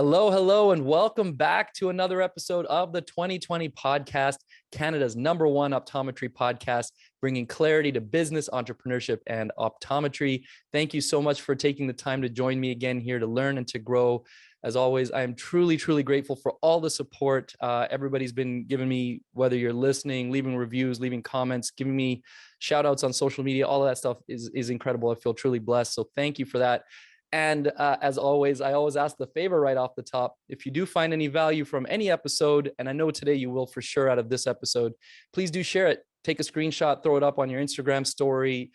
Hello, hello, and welcome back to another episode of the 2020 podcast, Canada's #1 optometry podcast, bringing clarity to business, entrepreneurship, and optometry. Thank you so much for taking the time to join me again here to learn and to grow. As always, I am truly, truly grateful for all the support everybody's been giving me, whether you're listening, leaving reviews, leaving comments, giving me shout outs on social media. All of that stuff is incredible. I feel truly blessed. So thank you for that. And as always, I always ask the favor right off the top. If you do find any value from any episode, and I know today you will for sure out of this episode, please do share it. Take a screenshot, throw it up on your Instagram story,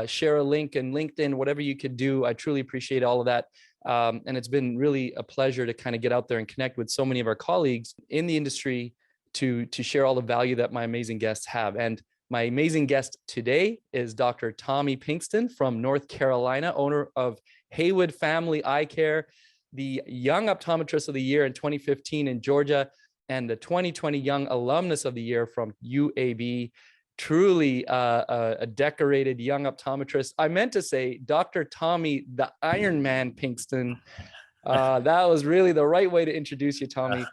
share a link in LinkedIn, whatever you could do. I truly appreciate all of that. And it's been really a pleasure to kind of get out there and connect with so many of our colleagues in the industry to share all the value that my amazing guests have. And my amazing guest today is Dr. Tommy Pinkston from North Carolina, owner of Haywood Family Eye Care, the Young Optometrist of the Year in 2015 in Georgia, and the 2020 Young Alumnus of the Year from UAB. Truly a decorated young optometrist. I meant to say Dr. Tommy, the Iron Man Pinkston. That was really the right way to introduce you, Tommy.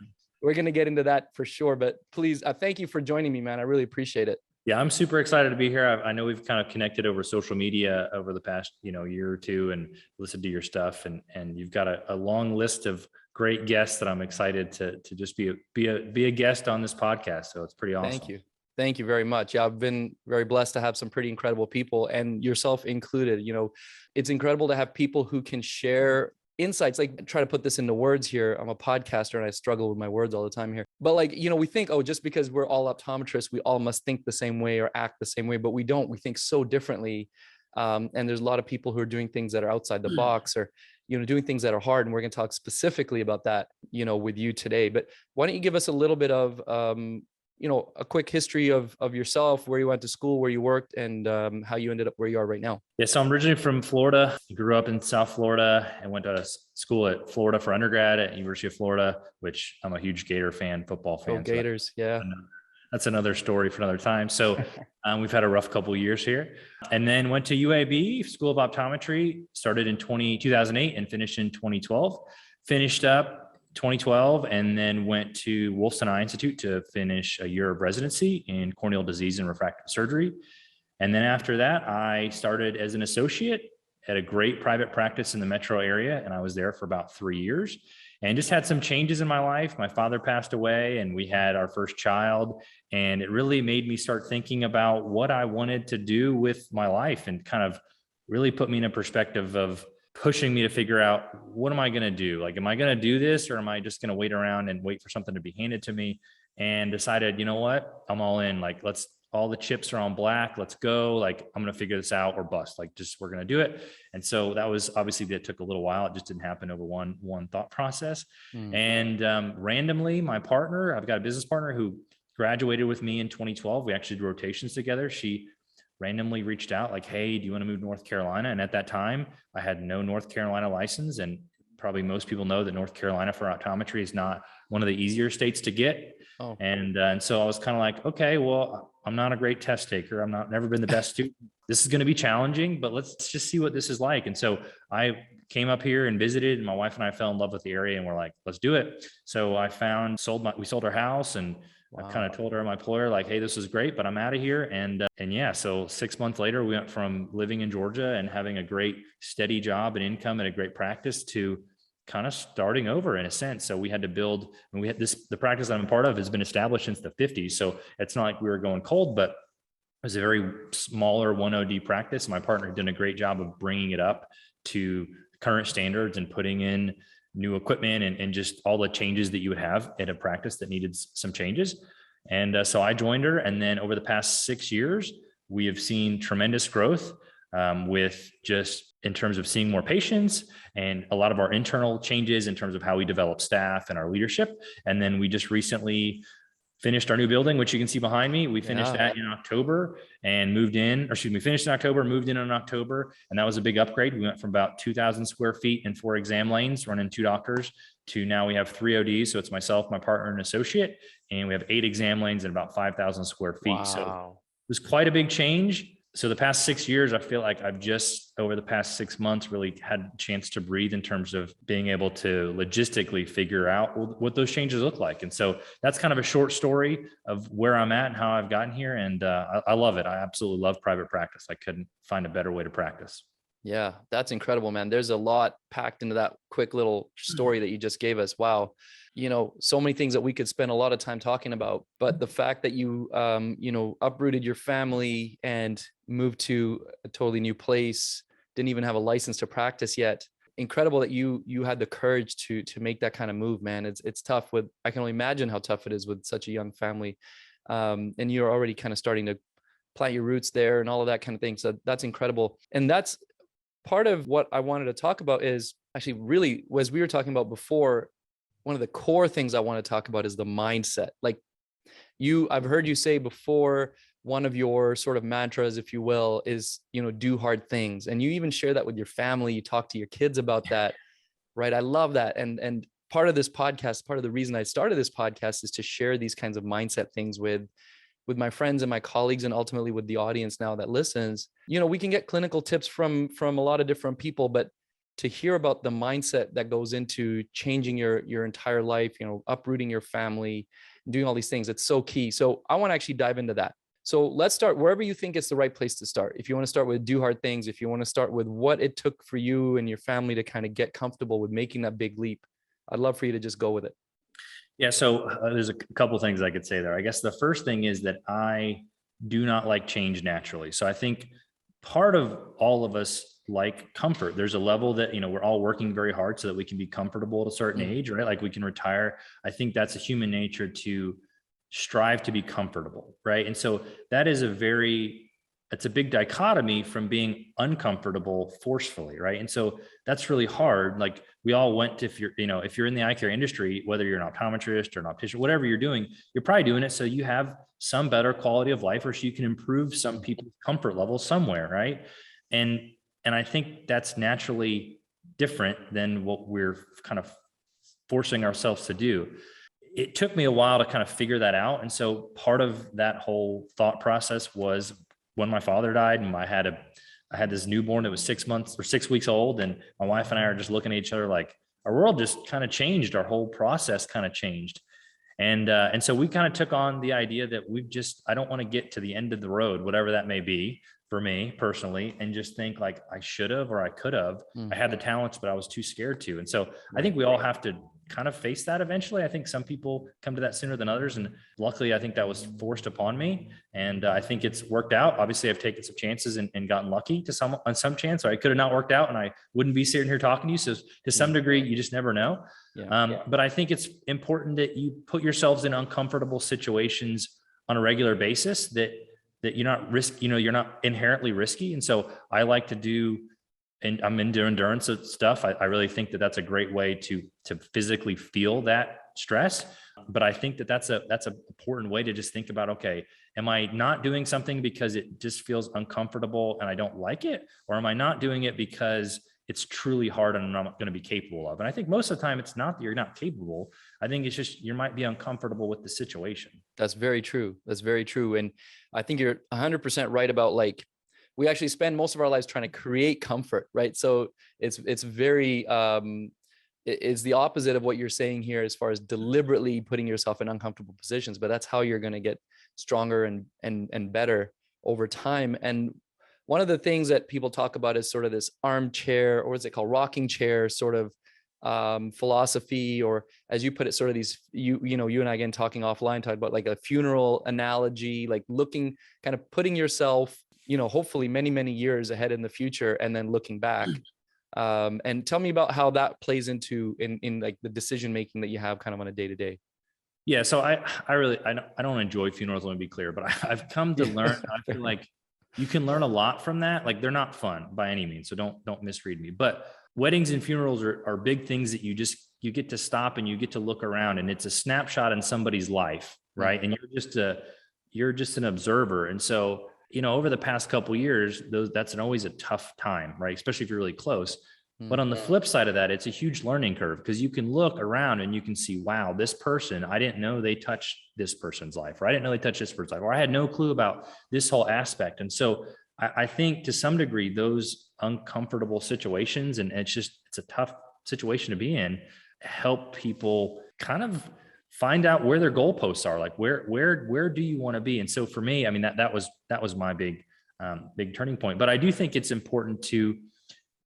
We're going to get into that for sure, but please, thank you for joining me, man. I really appreciate it. Yeah, I'm super excited to be here. I know we've kind of connected over social media over the past, year or two and listened to your stuff. And you've got a long list of great guests that I'm excited to just be a guest on this podcast. So it's pretty awesome. Thank you. Thank you very much. Yeah, I've been very blessed to have some pretty incredible people, and yourself included. It's incredible to have people who can share insights. Like, try to put this into words here. I'm a podcaster and I struggle with my words all the time here. But we think, just because we're all optometrists, we all must think the same way or act the same way, but we don't. We think so differently. And there's a lot of people who are doing things that are outside the box, or doing things that are hard. And we're going to talk specifically about that, with you today. But why don't you give us a little bit of a quick history of yourself, where you went to school, where you worked, and how you ended up where you are right now. Yeah, so I'm originally from Florida. I grew up in South Florida and went to school at Florida for undergrad at University of Florida, which I'm a huge Gator fan, football fan. Go Gators, yeah. That's another story for another time. So we've had a rough couple of years here. And then went to UAB, School of Optometry, started in 2008 and finished in 2012. Finished up 2012, and then went to Wolfson Eye Institute to finish a year of residency in corneal disease and refractive surgery. And then after that, I started as an associate at a great private practice in the metro area. And I was there for about 3 years and just had some changes in my life. My father passed away and we had our first child. And it really made me start thinking about what I wanted to do with my life, and kind of really put me in a perspective of pushing me to figure out, what am I going to do? Like, am I going to do this, or am I just going to wait around and wait for something to be handed to me? And decided, you know what, I'm all in. Like, all the chips are on black. Let's go. Like, I'm going to figure this out or bust. Like, we're going to do it. And so that was obviously, that took a little while. It just didn't happen over one thought process. And randomly, my partner, I've got a business partner who graduated with me in 2012. We actually did rotations together. She randomly reached out like, hey, do you want to move to North Carolina? And at that time, I had no North Carolina license. And probably most people know that North Carolina for optometry is not one of the easier states to get. Oh. And so I was kind of like, okay, well, I'm not a great test taker. Never been the best student. This is going to be challenging, but let's just see what this is like. And so I came up here and visited, and my wife and I fell in love with the area, and we're like, let's do it. So we sold our house, and wow. I kind of told my employer, like, hey, this is great, but I'm out of here. And yeah, so 6 months later, we went from living in Georgia and having a great steady job and income and a great practice to kind of starting over in a sense. So we had to build, and the practice I'm a part of has been established since the 50s. So it's not like we were going cold, but it was a very smaller 1OD practice. My partner had done a great job of bringing it up to current standards and putting in new equipment and just all the changes that you would have at a practice that needed some changes. And so I joined her. And then over the past 6 years, we have seen tremendous growth with just in terms of seeing more patients and a lot of our internal changes in terms of how we develop staff and our leadership. And then we just recently finished our new building, which you can see behind me. We finished that in October and finished in October, moved in October. And that was a big upgrade. We went from about 2,000 square feet and 4 exam lanes running 2 doctors to now we have 3 ODs. So it's myself, my partner, and associate, and we have 8 exam lanes and about 5,000 square feet. Wow. So it was quite a big change. So the past 6 years, I feel like I've just over the past 6 months really had a chance to breathe in terms of being able to logistically figure out what those changes look like. And so that's kind of a short story of where I'm at and how I've gotten here. And I love it. I absolutely love private practice. I couldn't find a better way to practice. Yeah, that's incredible, man. There's a lot packed into that quick little story that you just gave us. Wow. So many things that we could spend a lot of time talking about, but the fact that you, uprooted your family and moved to a totally new place, didn't even have a license to practice yet. Incredible that you had the courage to make that kind of move, man. It's tough I can only imagine how tough it is with such a young family. And you're already kind of starting to plant your roots there and all of that kind of thing. So that's incredible. And that's part of what I wanted to talk about is actually really, as we were talking about before, one of the core things I want to talk about is the mindset. Like I've heard you say before, one of your sort of mantras, if you will, is, do hard things. And you even share that with your family. You talk to your kids about that, right? I love that. And part of this podcast, part of the reason I started this podcast is to share these kinds of mindset things with my friends and my colleagues, and ultimately with the audience now that listens. We can get clinical tips from a lot of different people, but to hear about the mindset that goes into changing your entire life, uprooting your family, doing all these things, it's so key. So I want to actually dive into that. So let's start wherever you think it's the right place to start. If you want to start with do hard things, if you want to start with what it took for you and your family to kind of get comfortable with making that big leap, I'd love for you to just go with it. Yeah. So there's a couple things I could say there. I guess the first thing is that I do not like change naturally. So I think part of all of us like comfort. There's a level that, we're all working very hard so that we can be comfortable at a certain age, right? Like we can retire. I think that's a human nature to strive to be comfortable, right? And so that is it's a big dichotomy from being uncomfortable forcefully, right? And so that's really hard. Like we all went to, if you're in the eye care industry, whether you're an optometrist or an optician, whatever you're doing, you're probably doing it so you have some better quality of life, or so you can improve some people's comfort level somewhere, right? And I think that's naturally different than what we're kind of forcing ourselves to do. It took me a while to kind of figure that out. And so part of that whole thought process was when my father died, and I had this newborn that was 6 months or 6 weeks old. And my wife and I are just looking at each other like our world just kind of changed. Our whole process kind of changed. And so we kind of took on the idea that I don't want to get to the end of the road, whatever that may be for me personally, and just think like I should have, or I could have, I had the talents, but I was too scared to. And so I think we all have to kind of face that eventually. I think some people come to that sooner than others. And luckily, I think that was forced upon me. And I think it's worked out. Obviously, I've taken some chances and gotten lucky on some chance, or I could have not worked out and I wouldn't be sitting here talking to you. So to some degree, you just never know. But I think it's important that you put yourselves in uncomfortable situations on a regular basis that you're not you're not inherently risky. And so I like to do, and I'm into endurance stuff. I really think that that's a great way to physically feel that stress. But I think that that's an important way to just think about, okay, am I not doing something because it just feels uncomfortable and I don't like it? Or am I not doing it because it's truly hard and I'm not going to be capable of? And I think most of the time it's not that you're not capable. I think it's just, you might be uncomfortable with the situation. That's very true. That's very true. And I think you're 100% right about, like, we actually spend most of our lives trying to create comfort, right? So it's very, it's the opposite of what you're saying here, as far as deliberately putting yourself in uncomfortable positions, but that's how you're going to get stronger and better over time. And one of the things that people talk about is sort of this armchair, or what's it called, rocking chair sort of philosophy, or as you put it, sort of these, you and I, again, talking offline, talk about like a funeral analogy, like looking, kind of putting yourself, hopefully many, many years ahead in the future, and then looking back. And tell me about how that plays into in like the decision making that you have kind of on a day to day. Yeah. So I don't enjoy funerals, let me be clear, but I've come to learn, I feel like you can learn a lot from that. Like, they're not fun by any means, so don't misread me. But weddings and funerals are big things that you get to stop and you get to look around, and it's a snapshot in somebody's life, right? And you're just an observer. And so, over the past couple of years, that's always a tough time, right? Especially if you're really close. But on the flip side of that, it's a huge learning curve, because you can look around and you can see, wow, this person, I didn't know they touched this person's life, or I didn't know they touched this person's life, or I had no clue about this whole aspect. And so I think to some degree, those uncomfortable situations, and it's a tough situation to be in, help people kind of find out where their goalposts are. Like where do you want to be? And so for me, I mean, that was my big turning point. But I do think it's important to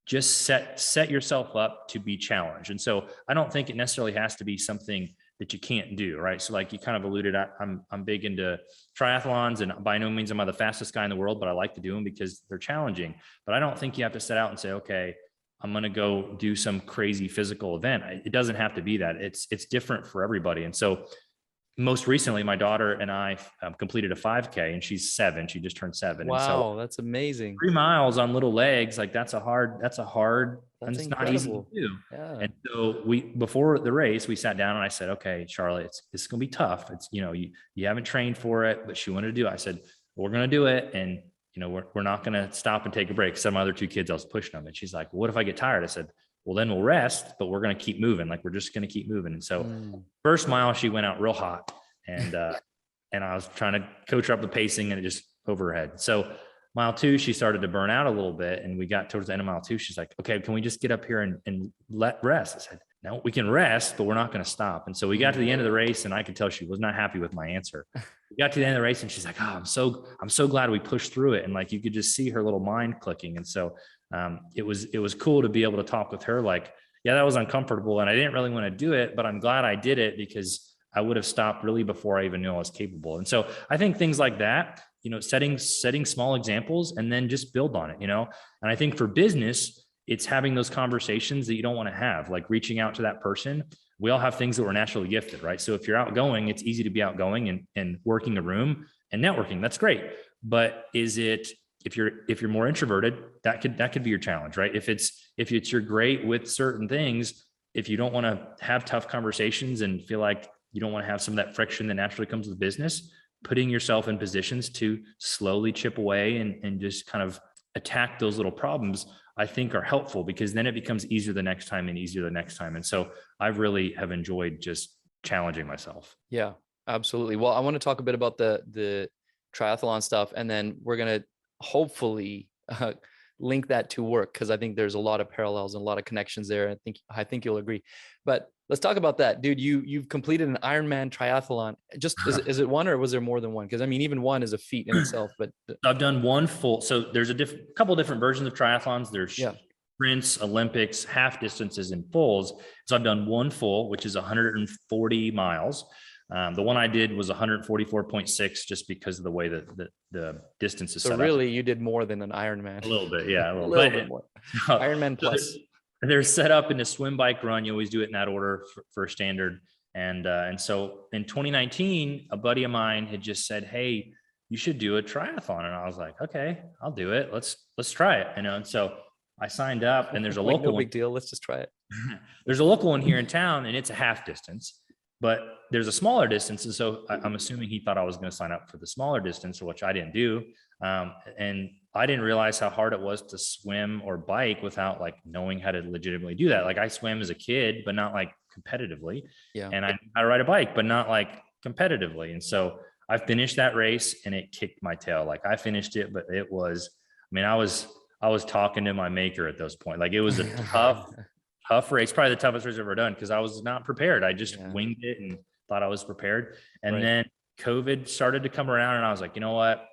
just set yourself up to be challenged. And so I don't think it necessarily has to be something that you can't do, right? So like you kind of alluded, I'm big into triathlons, and by no means am I the fastest guy in the world, but I like to do them because they're challenging. But I don't think you have to set out and say, okay, I'm going to go do some crazy physical event. It doesn't have to be that. It's different for everybody. And so most recently, my daughter and I completed a 5K, and she's 7. She just turned 7. Wow, and so that's amazing. 3 miles on little legs, like that's hard, and it's not easy to do. Yeah. And so before the race, we sat down and I said, okay, Charlotte, it's going to be tough. It's, you haven't trained for it, but she wanted to do it. I said, we're going to do it. And, we're not going to stop and take a break. Some other 2 kids, I was pushing them, and she's like, what if I get tired? I said, well, then we'll rest, but we're going to keep moving. Like, we're just going to keep moving. And so first mile, she went out real hot, and I was trying to coach her up the pacing, and it just over her head. So mile 2, she started to burn out a little bit, and we got towards the end of mile 2. She's like, okay, can we just get up here and let rest? I said, no, we can rest, but we're not going to stop. And so we got to the end of the race, and I could tell she was not happy with my answer. We got to the end of the race, and she's like, oh, I'm so glad we pushed through it. And like, you could just see her little mind clicking. And so it was cool to be able to talk with her. Like, yeah, that was uncomfortable, and I didn't really want to do it, but I'm glad I did it, because I would have stopped really before I even knew I was capable. And so I think things like that, setting small examples and then just build on it, And I think for business, it's having those conversations that you don't want to have, like reaching out to that person. We all have things that we're naturally gifted, right? So if you're outgoing, it's easy to be outgoing and working a room and networking. That's great. But if you're more introverted, that could be your challenge, right? If you're great with certain things, if you don't want to have tough conversations and feel like you don't want to have some of that friction that naturally comes with business, putting yourself in positions to slowly chip away and just kind of attack those little problems, I think are helpful, because then it becomes easier the next time and easier the next time. And so I really have enjoyed just challenging myself. Yeah, absolutely. Well, I want to talk a bit about the triathlon stuff, and then we're going to hopefully link that to work, because I think there's a lot of parallels and a lot of connections there. I think you'll agree. But let's talk about that, dude. You've completed an Ironman triathlon. Just is it one, or was there more than one? Because I mean, even one is a feat in itself. But I've done one full. So there's a couple different versions of triathlons. There's sprints, Olympics, half distances, and fulls. So I've done one full, which is 140 miles. The one I did was 144.6, just because of the way that the distance is set up. So really, you did more than an Ironman. A little bit, yeah. A little bit more. Ironman plus. They're set up in a swim, bike, run. You always do it in that order for standard. And so in 2019, a buddy of mine had just said, hey, you should do a triathlon. And I was like, okay, I'll do it. Let's try it. And so I signed up, and there's a local no big deal. Let's just try it. There's a local one here in town, and it's a half distance, but there's a smaller distance. And so I'm assuming he thought I was going to sign up for the smaller distance, which I didn't do. And I didn't realize how hard it was to swim or bike without like knowing how to legitimately do that. Like, I swam as a kid, but not like competitively. Yeah. And I knew how to ride a bike, but not like competitively. And so I finished that race, and it kicked my tail. Like, I finished it, but it was, I was talking to my maker at those points. Like, it was a tough race, probably the toughest race I've ever done, because I was not prepared. I just winged it and thought I was prepared. And then COVID started to come around, and I was like, you know what?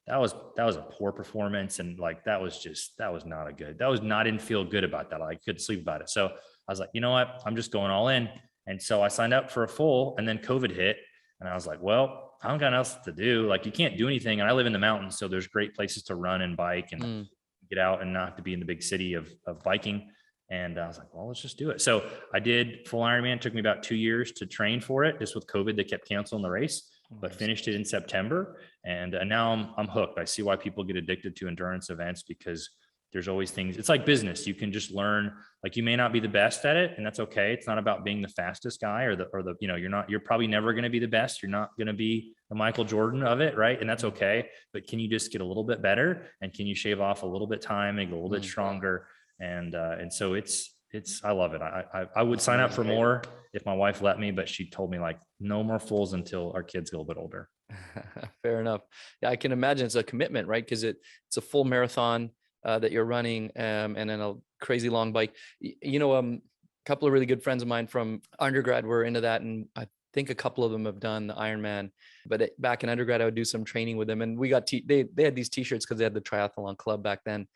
That was a poor performance. And like, that was not I didn't feel good about that. I couldn't sleep about it. So I was like, you know what? I'm just going all in. And so I signed up for a full, and then COVID hit, and I was like, well, I don't got else to do. Like, you can't do anything. And I live in the mountains, so there's great places to run and bike and get out and not have to be in the big city of biking. And I was like, well, let's just do it. So I did full Ironman. It took me about 2 years to train for it. Just with COVID, they kept canceling the race, but finished it in September. And now I'm hooked. I see why people get addicted to endurance events, because there's always things. It's like business. You can just learn. Like, you may not be the best at it, and that's okay. It's not about being the fastest guy or the you're probably never going to be the best. You're not going to be the Michael Jordan of it, right? And that's okay. But can you just get a little bit better, and can you shave off a little bit time and get a little bit stronger? And so it's I love it. I would sign up for more if my wife let me, but she told me like, no more fulls until our kids get a little bit older. Fair enough. Yeah, I can imagine it's a commitment, right? Because it's a full marathon that you're running, and then a crazy long bike. A couple of really good friends of mine from undergrad were into that, and I think a couple of them have done the Ironman. But back in undergrad, I would do some training with them, and we got they had these T-shirts because they had the triathlon club back then,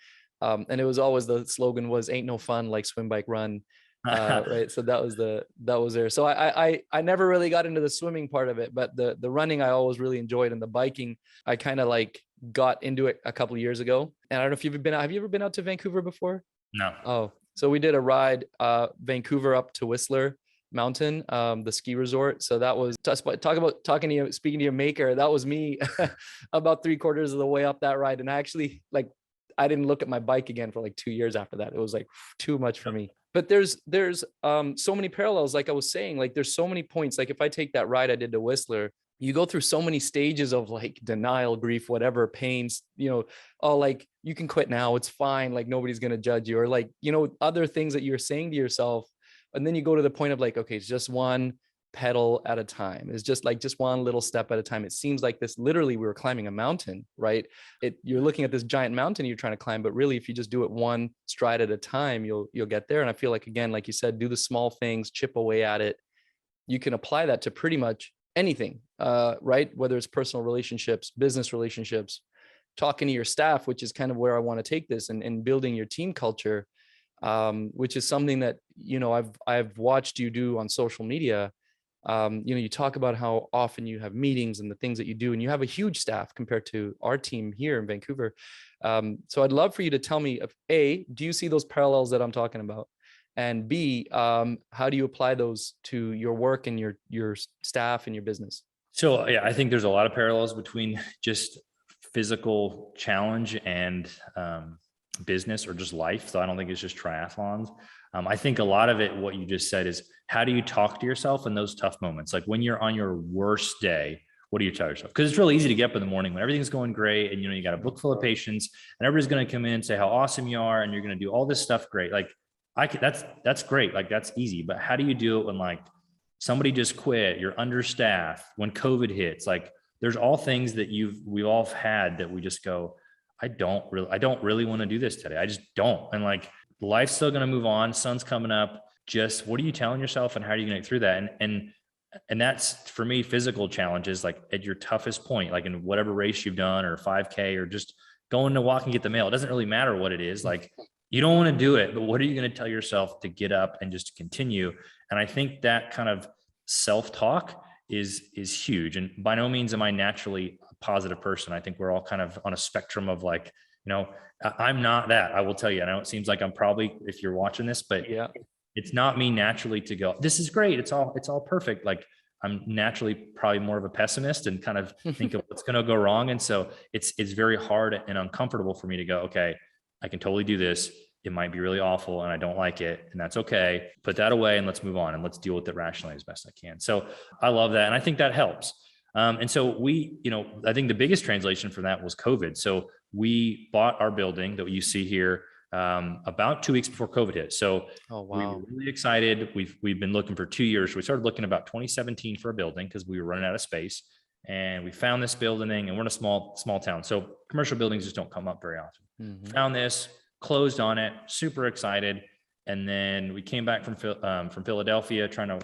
and it was always the slogan was "Ain't no fun like swim, bike, run." Right, so that was there. So I never really got into the swimming part of it, but the running I always really enjoyed, and the biking I kind of like got into it a couple of years ago. And I don't know if have you ever been out to Vancouver before? No. Oh, so we did a ride Vancouver up to Whistler Mountain, the ski resort. So that was speaking to your maker, that was me about 3/4 of the way up that ride. And I actually I didn't look at my bike again for like 2 years after that. It was like too much for me. But there's so many parallels. Like I was saying, like there's so many points. Like if I take that ride I did to Whistler, you go through so many stages of like denial, grief, whatever, pains, oh, like you can quit now, it's fine, like nobody's going to judge you, or like, other things that you're saying to yourself. And then you go to the point of like, okay, it's just one pedal at a time. It's just one little step at a time. It seems like this, literally we were climbing a mountain, right? You're looking at this giant mountain you're trying to climb, but really if you just do it one stride at a time, you'll get there. And I feel like, again, like you said, do the small things, chip away at it. You can apply that to pretty much anything, right? Whether it's personal relationships, business relationships, talking to your staff, which is kind of where I want to take this, and building your team culture, which is something that, I've watched you do on social media. You talk about how often you have meetings and the things that you do, and you have a huge staff compared to our team here in Vancouver. So I'd love for you to tell me, A, do you see those parallels that I'm talking about? And B, how do you apply those to your work and your staff and your business? So yeah, I think there's a lot of parallels between just physical challenge and business or just life. So I don't think it's just triathlons. I think a lot of it, what you just said, is how do you talk to yourself in those tough moments? Like when you're on your worst day, what do you tell yourself? Because it's really easy to get up in the morning when everything's going great and you got a book full of patients and everybody's going to come in and say how awesome you are and you're going to do all this stuff great. Like that's great. Like that's easy. But how do you do it when like somebody just quit, you're understaffed, when COVID hits? Like there's all things that we've all had that we just go, I don't really want to do this today. I just don't. And like life's still going to move on. Sun's coming up. Just what are you telling yourself and how are you going to get through that? And that's for me, physical challenges, like at your toughest point, like in whatever race you've done or 5K or just going to walk and get the mail. It doesn't really matter what it is. Like you don't want to do it, but what are you going to tell yourself to get up and just to continue? And I think that kind of self-talk is huge. And by no means am I naturally a positive person. I think we're all kind of on a spectrum of like, I'm not that, I will tell you. I know it seems like I'm probably, if you're watching this, but yeah, it's not me naturally to go, this is great, it's all perfect. Like I'm naturally probably more of a pessimist and kind of think of what's going to go wrong. And so it's very hard and uncomfortable for me to go, okay, I can totally do this. It might be really awful and I don't like it, and that's okay. Put that away and let's move on and let's deal with it rationally as best I can. So I love that. And I think that helps. And so I think the biggest translation from that was COVID. So we bought our building that you see here about 2 weeks before COVID hit. So oh, wow. We were really excited. We've been looking for 2 years. We started looking about 2017 for a building because we were running out of space, and we found this building, and we're in a small town. So commercial buildings just don't come up very often. Mm-hmm. Found this, closed on it, super excited. And then we came back from Philadelphia trying to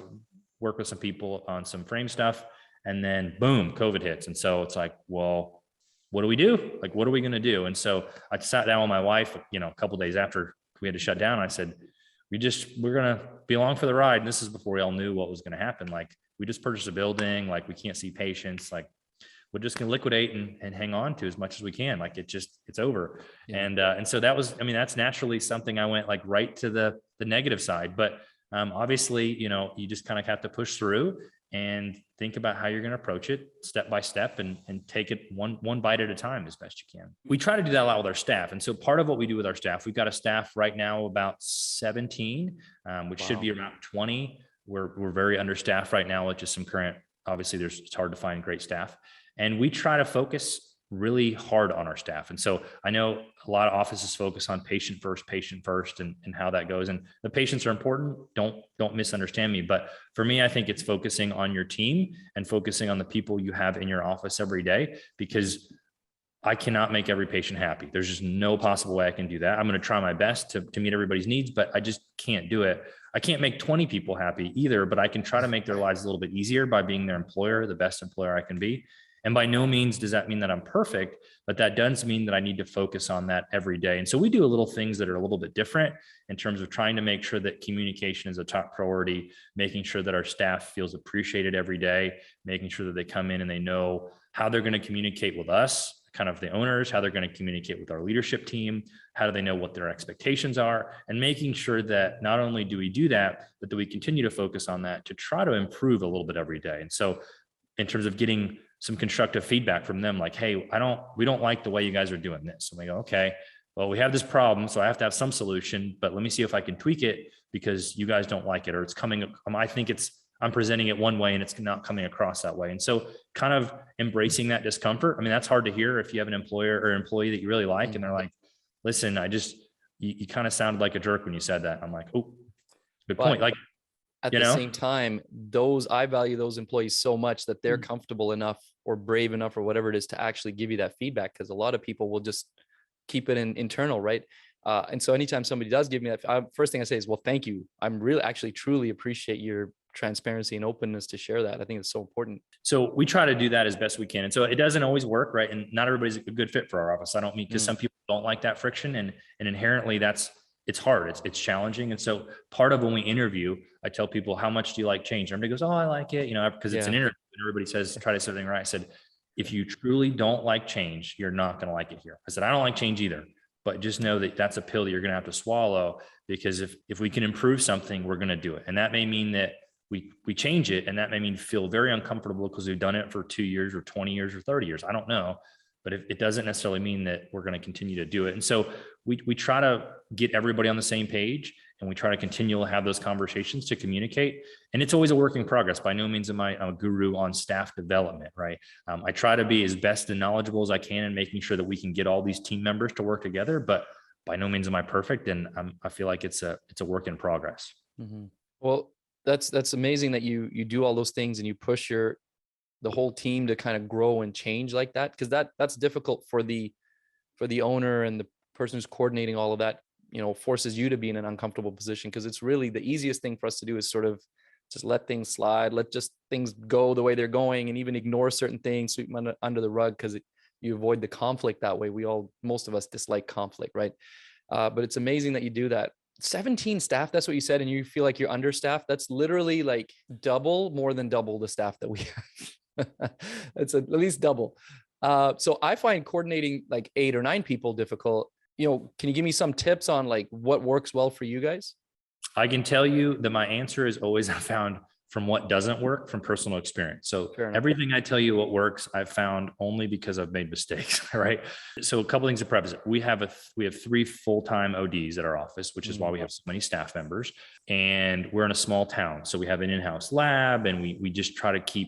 work with some people on some frame stuff. And then boom, COVID hits. And so it's like, well, what do we do? Like, what are we going to do? And so I sat down with my wife, a couple of days after we had to shut down. I said, we're going to be along for the ride. And this is before we all knew what was going to happen. Like we just purchased a building, like we can't see patients, like we're just going to liquidate and hang on to as much as we can. Like it's over. Yeah. And so that's naturally something I went like right to the negative side, but obviously, you just kind of have to push through and think about how you're going to approach it step by step and take it one bite at a time as best you can. We try to do that a lot with our staff. And so part of what we do with our staff, we've got a staff right now about 17, which should be around 20. We're very understaffed right now with just some current, obviously it's hard to find great staff. And we try to focus really hard on our staff. And so I know a lot of offices focus on patient first, and how that goes. And the patients are important. Don't misunderstand me. But for me, I think it's focusing on your team and focusing on the people you have in your office every day, because I cannot make every patient happy. There's just no possible way I can do that. I'm going to try my best to meet everybody's needs, but I just can't do it. I can't make 20 people happy either, but I can try to make their lives a little bit easier by being their employer, the best employer I can be. And by no means does that mean that I'm perfect, but that does mean that I need to focus on that every day. And so we do a little things that are a little bit different in terms of trying to make sure that communication is a top priority, making sure that our staff feels appreciated every day, making sure that they come in and they know how they're going to communicate with us, kind of the owners, how they're going to communicate with our leadership team, how do they know what their expectations are, and making sure that not only do we do that, but that we continue to focus on that to try to improve a little bit every day. And so in terms of getting some constructive feedback from them, like, hey, we don't like the way you guys are doing this. And we go, okay, well, we have this problem, so I have to have some solution, but let me see if I can tweak it because you guys don't like it, or it's coming, I'm presenting it one way and it's not coming across that way. And so kind of embracing that discomfort. I mean, that's hard to hear if you have an employer or employee that you really like, and they're like, listen, you kind of sounded like a jerk when you said that. I'm like, oh, good point. Like, at the same time, I value those employees so much that they're comfortable enough or brave enough or whatever it is to actually give you that feedback, because a lot of people will just keep it internal, right? And so anytime somebody does give me that, first thing I say is, well, thank you. I'm really actually truly appreciate your transparency and openness to share that. I think it's so important. So we try to do that as best we can. And so it doesn't always work, right? And not everybody's a good fit for our office. I don't mean, because some people don't like that friction, and inherently it's hard. It's challenging. And so part of when we interview, I tell people, how much do you like change? Everybody goes, oh, I like it, because it's an interview and everybody says, try to say something right. I said, if you truly don't like change, you're not going to like it here. I said, I don't like change either, but just know that that's a pill that you're going to have to swallow, because if we can improve something, we're going to do it. And that may mean that we change it, and that may mean feel very uncomfortable because we've done it for 2 years or 20 years or 30 years. I don't know, but it doesn't necessarily mean that we're going to continue to do it. And so we try to get everybody on the same page, and we try to continue to have those conversations to communicate. And it's always a work in progress. By no means am I a guru on staff development, right? I try to be as best and knowledgeable as I can in making sure that we can get all these team members to work together, but by no means am I perfect. And I feel like it's a work in progress. Mm-hmm. Well, that's amazing that you do all those things and you push the whole team to kind of grow and change like that, because that's difficult for the owner, and the person who's coordinating all of that, forces you to be in an uncomfortable position, because it's really the easiest thing for us to do is sort of just let things slide, let just things go the way they're going, and even ignore certain things, sweep them under the rug, because you avoid the conflict that way. Most of us dislike conflict, right? But it's amazing that you do that. 17 staff, that's what you said, and you feel like you're understaffed. That's literally like more than double the staff that we have. It's at least double. So I find coordinating like 8 or 9 people difficult. Can you give me some tips on like what works well for you guys? I can tell you that my answer is always found from what doesn't work from personal experience. So everything I tell you what works, I've found only because I've made mistakes, right? So a couple things to preface it. We have 3 full-time ODs at our office, which is why we have so many staff members, and we're in a small town. So we have an in-house lab, and we just try to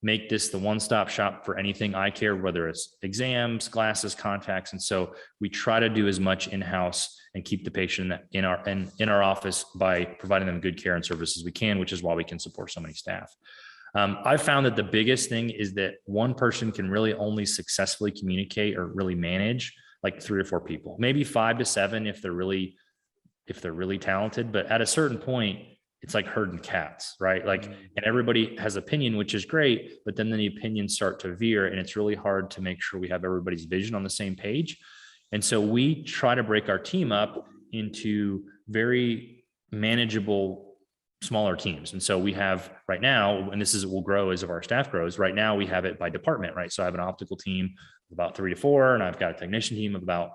make this the one-stop shop for anything eye care, whether it's exams, glasses, contacts. And so we try to do as much in-house and keep the patient in our office by providing them good care and services we can, which is why we can support so many staff. I've found that the biggest thing is that one person can really only successfully communicate or really manage like 3 or 4 people, maybe 5 to 7 if they're really talented. But at a certain point, it's like herding cats, right? Like, and everybody has opinion, which is great, but then the opinions start to veer, and it's really hard to make sure we have everybody's vision on the same page. And so we try to break our team up into very manageable, smaller teams. And so we have right now, and will grow as our staff grows. Right now we have it by department, right? So I have an optical team of about 3 to 4, and I've got a technician team of about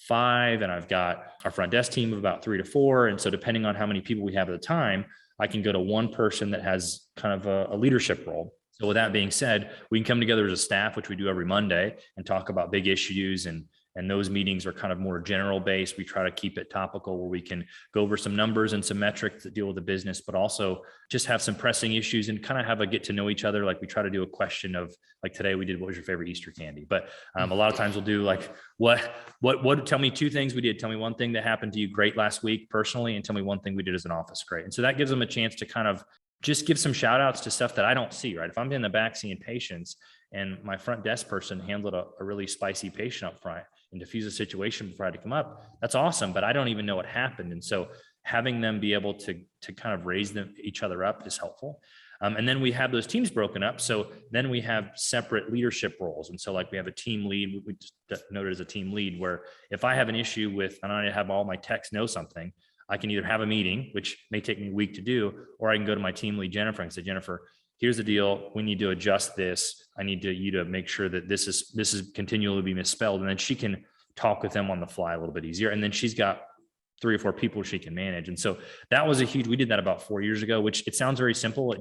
5, and I've got our front desk team of about 3 to 4. And so depending on how many people we have at the time, I can go to one person that has kind of a leadership role. So with that being said, we can come together as a staff, which we do every Monday, and talk about big issues and And those meetings are kind of more general based. We try to keep it topical where we can go over some numbers and some metrics that deal with the business, but also just have some pressing issues and kind of have a get to know each other. Like we try to do a question of, like today we did, what was your favorite Easter candy? But a lot of times we'll do like, tell me two things we did. Tell me one thing that happened to you great last week personally, and tell me one thing we did as an office great. And so that gives them a chance to kind of just give some shout outs to stuff that I don't see, right? If I'm in the back seeing patients and my front desk person handled a really spicy patient up front and diffuse a situation before I had to come up, that's awesome, but I don't even know what happened. And so having them be able to kind of raise each other up is helpful. And then we have those teams broken up. So then we have separate leadership roles. And so like we have a team lead, we just noted as a team lead, where if I have an issue with, and I have all my techs know something, I can either have a meeting, which may take me a week to do, or I can go to my team lead, Jennifer, and say, Jennifer, here's the deal. We need to adjust this. I need you to make sure that this is continually be misspelled. And then she can talk with them on the fly a little bit easier. And then she's got 3 or 4 people she can manage. And so that was we did that about 4 years ago, which it sounds very simple.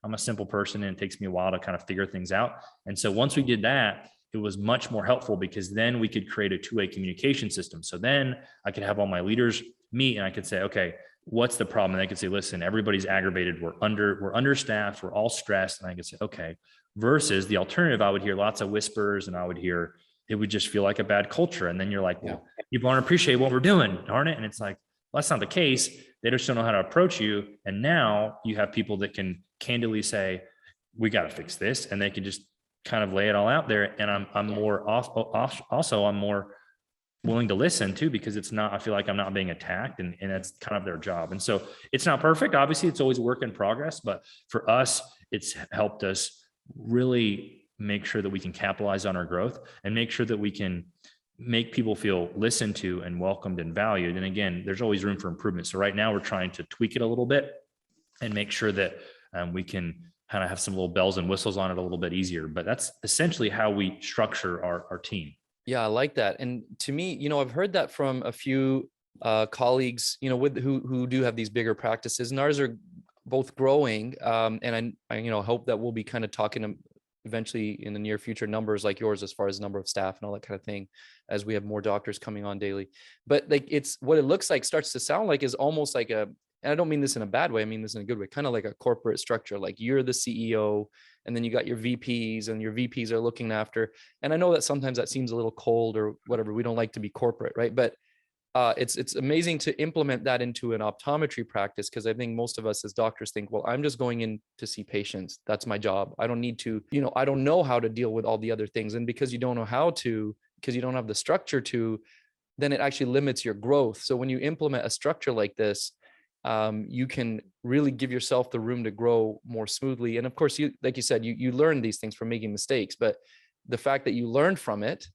I'm a simple person and it takes me a while to kind of figure things out. And so once we did that, it was much more helpful because then we could create a 2-way communication system. So then I could have all my leaders meet and I could say, okay, what's the problem? And they could say, listen, everybody's aggravated. We're understaffed. We're all stressed. And I could say, okay, versus the alternative, I would hear lots of whispers and it would just feel like a bad culture. And then you're like, well, people aren't appreciate what we're doing, darn it. And it's like, well, that's not the case. They just don't know how to approach you. And now you have people that can candidly say, we got to fix this. And they can just kind of lay it all out there. And I'm more I'm more willing to listen too, because I feel like I'm not being attacked and that's kind of their job. And so it's not perfect. Obviously it's always work in progress, but for us, it's helped us really make sure that we can capitalize on our growth and make sure that we can make people feel listened to and welcomed and valued. And again, there's always room for improvement. So right now we're trying to tweak it a little bit and make sure that we can kind of have some little bells and whistles on it a little bit easier. But that's essentially how we structure our team. Yeah, I like that. And to me, I've heard that from a few colleagues, who do have these bigger practices, and ours are both growing. And I hope that we'll be kind of talking eventually in the near future numbers like yours as far as number of staff and all that kind of thing, as we have more doctors coming on daily. But like it's what it looks like, starts to sound like, is almost like and I don't mean this in a bad way, I mean this in a good way, kind of like a corporate structure. Like you're the CEO and then you got your VPs and your VPs are looking after. And I know that sometimes that seems a little cold or whatever. We don't like to be corporate, right? But it's amazing to implement that into an optometry practice, because I think most of us as doctors think, well, I'm just going in to see patients. That's my job. I don't need to, I don't know how to deal with all the other things. And because you don't know how to, because you don't have the structure to, then it actually limits your growth. So when you implement a structure like this, you can really give yourself the room to grow more smoothly. And of course, like you said, you learn these things from making mistakes, but the fact that you learned from it,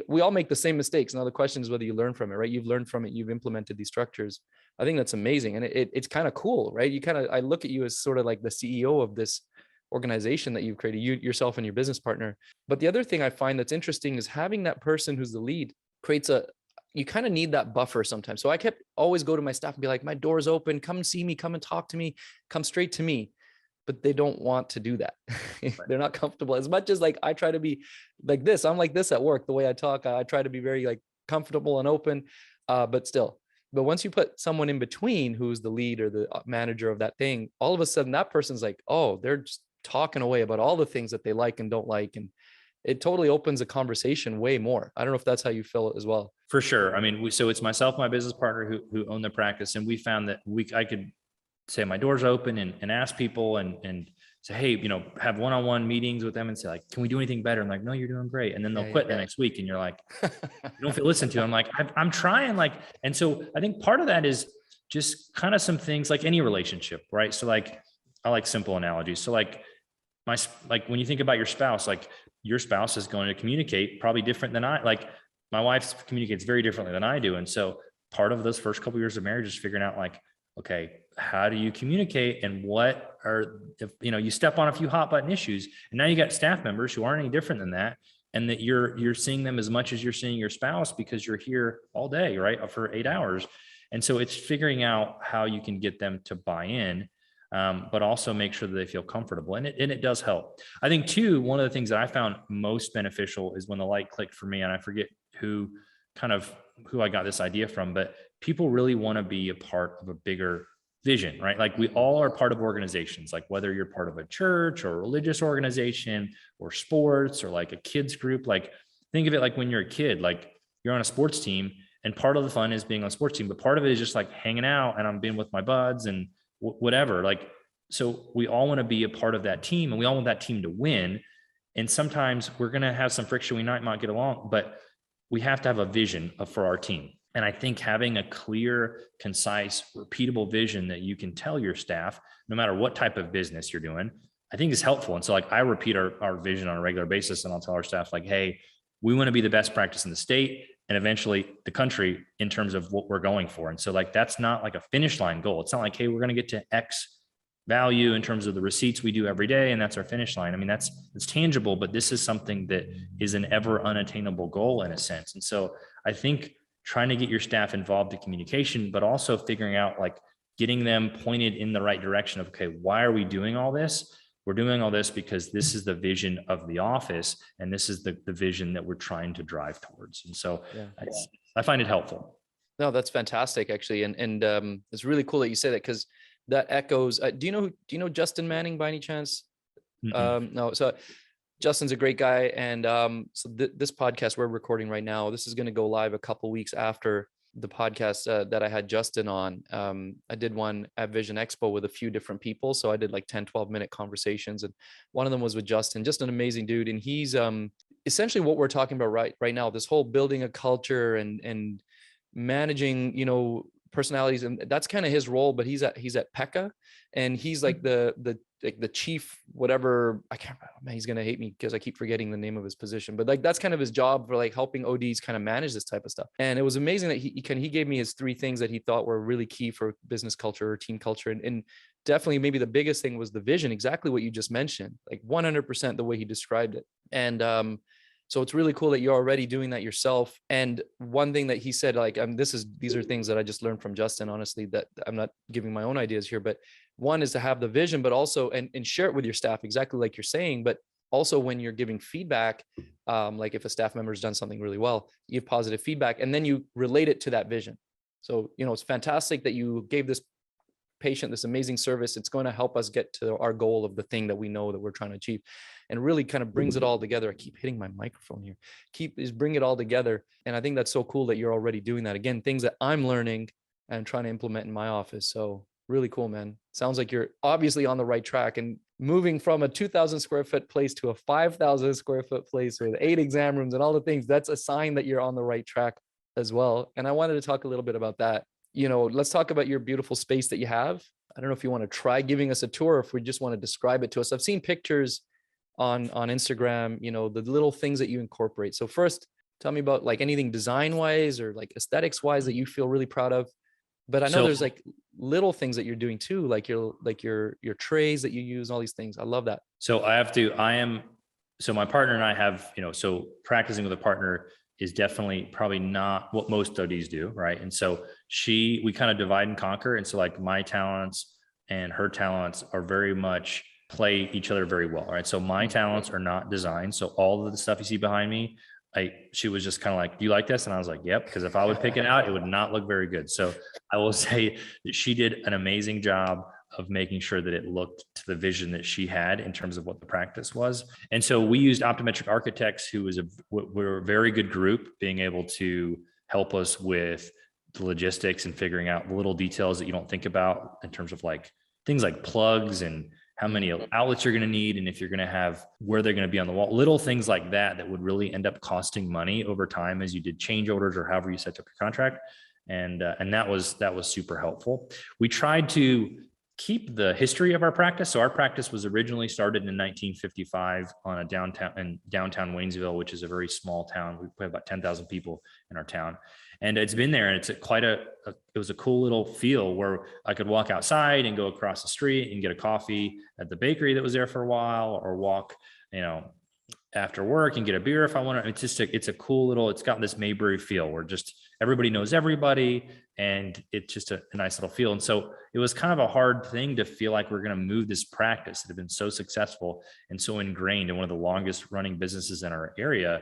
we all make the same mistakes. Now the question is whether you learn from it, right? You've learned from it. You've implemented these structures. I think that's amazing. And it's kind of cool, right? I look at you as sort of like the CEO of this organization that you've created, yourself and your business partner. But the other thing I find that's interesting is having that person who's the lead you kind of need that buffer sometimes. So I kept always go to my staff and be like, my door's open, come and see me, come and talk to me, come straight to me. But they don't want to do that. They're not comfortable. As much as like I try to be like this, I'm like this at work, the way I talk, I try to be very like comfortable and open, but once you put someone in between who's the lead or the manager of that thing, all of a sudden that person's like, oh, they're just talking away about all the things that they like and don't like. And it totally opens a conversation way more. I don't know if that's how you feel as well. For sure. I mean, so it's myself, my business partner who own the practice. And we found that I could say my door's open and ask people and say, hey, have one-on-one meetings with them and say like, can we do anything better? I'm like, no, you're doing great. And then they'll quit the next week. And you're like, you don't feel listened to. I'm like, I'm trying and so I think part of that is just kind of some things like any relationship, right? So like, I like simple analogies. So like when you think about your spouse, like your spouse is going to communicate probably different than my wife communicates very differently than I do. And so part of those first couple of years of marriage is figuring out like, okay, how do you communicate and you step on a few hot button issues and now you got staff members who aren't any different than that. And that you're seeing them as much as you're seeing your spouse because you're here all day, right? For 8 hours. And so it's figuring out how you can get them to buy in. but also make sure that they feel comfortable. And it does help. I think too, one of the things that I found most beneficial is when the light clicked for me, and I forget who I got this idea from, but people really want to be a part of a bigger vision, right? Like we all are part of organizations, like whether you're part of a church or a religious organization or sports or like a kids group. Like think of it like when you're a kid, like you're on a sports team, and part of the fun is being on a sports team, but part of it is just like hanging out and I'm being with my buds and whatever. Like, so we all want to be a part of that team, and we all want that team to win. And sometimes we're going to have some friction. We might not get along, but we have to have a vision for our team. And I think having a clear, concise, repeatable vision that you can tell your staff, no matter what type of business you're doing, I think is helpful. And so like I repeat our vision on a regular basis, and I'll tell our staff like, hey, we want to be the best practice in the state and eventually the country in terms of what we're going for. And so like, that's not like a finish line goal. It's not like, hey, we're going to get to X value in terms of the receipts we do every day, and that's our finish line. I mean, it's tangible, but this is something that is an ever unattainable goal in a sense. And so I think trying to get your staff involved in communication, but also figuring out like getting them pointed in the right direction of, okay, why are we doing all this? We're doing all this because this is the vision of the office, and this is the vision that we're trying to drive towards. And so I find it helpful. No, that's fantastic, actually. And it's really cool that you say that, because that echoes. Do you know Justin Manning by any chance? No. So Justin's a great guy. And so this podcast we're recording right now, this is going to go live a couple weeks after the podcast that I had Justin on. I did one at Vision Expo with a few different people. So I did like 10, 12-minute conversations. And one of them was with Justin, just an amazing dude. And he's essentially what we're talking about right now, this whole building a culture and managing, personalities. And that's kind of his role, but he's at PECA, and he's like the chief, whatever. I can't remember, man, he's going to hate me because I keep forgetting the name of his position, but like, that's kind of his job for like helping ODs kind of manage this type of stuff. And it was amazing that he gave me his 3 things that he thought were really key for business culture or team culture. And definitely maybe the biggest thing was the vision, exactly what you just mentioned, like 100% the way he described it. And, so it's really cool that you're already doing that yourself. And one thing that he said, like, these are things that I just learned from Justin, honestly, that I'm not giving my own ideas here, but one is to have the vision, but also, and share it with your staff, exactly like you're saying, but also when you're giving feedback, like if a staff member has done something really well, you give positive feedback and then you relate it to that vision. So, it's fantastic that you gave this patient this amazing service. It's going to help us get to our goal of the thing that we know that we're trying to achieve, and really kind of brings it all together. I keep hitting my microphone here. Bring it all together. And I think that's so cool that you're already doing that. Again, things that I'm learning and trying to implement in my office. So really cool, man. Sounds like you're obviously on the right track, and moving from a 2,000 square foot place to a 5,000 square foot place with 8 exam rooms and all the things. That's a sign that you're on the right track as well. And I wanted to talk a little bit about that. Let's talk about your beautiful space that you have. I don't know if you want to try giving us a tour, or if we just want to describe it to us. I've seen pictures on Instagram, the little things that you incorporate. So first, tell me about like anything design wise or like aesthetics wise that you feel really proud of. But I know there's like little things that you're doing too, like your trays that you use, all these things. I love that. So so my partner and I have, so practicing with a partner is definitely probably not what most ODs do, right? And so we kind of divide and conquer. And so like my talents and her talents are very much play each other very well, right? So my talents are not design. So all of the stuff you see behind me, she was just kind of like, do you like this? And I was like, yep. Because if I would pick it out, it would not look very good. So I will say that she did an amazing job of making sure that it looked to the vision that she had in terms of what the practice was. And so we used optometric architects, we're a very good group, being able to help us with the logistics and figuring out the little details that you don't think about in terms of like things like plugs and how many outlets you're going to need, and if you're going to have where they're going to be on the wall, little things like that would really end up costing money over time as you did change orders or however you set up your contract. And that was super helpful. We tried to keep the history of our practice. So our practice was originally started in 1955 in downtown Waynesville, which is a very small town. We have about 10,000 people in our town, and it's been there. And it's it was a cool little feel where I could walk outside and go across the street and get a coffee at the bakery that was there for a while, or walk, after work and get a beer if I want to. It's a cool little, it's got this Mayberry feel where everybody knows everybody, and it's just a nice little feel. And so it was kind of a hard thing to feel like we're going to move this practice that had been so successful and so ingrained in one of the longest running businesses in our area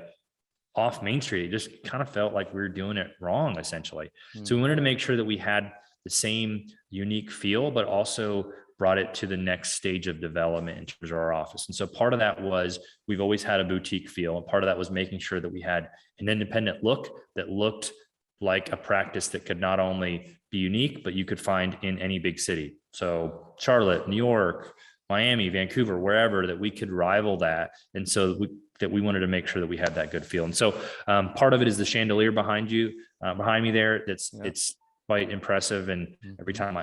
off Main Street. It just kind of felt like we were doing it wrong, essentially. So we wanted to make sure that we had the same unique feel, but also brought it to the next stage of development in terms of our office. And so part of that was we've always had a boutique feel. And part of that was making sure that we had an independent look that looked like a practice that could not only be unique, but you could find in any big city. So Charlotte, New York, Miami, Vancouver, wherever, that we could rival that. And so we wanted to make sure that we had that good feel. And so part of it is the chandelier behind me there. It's quite impressive. And every time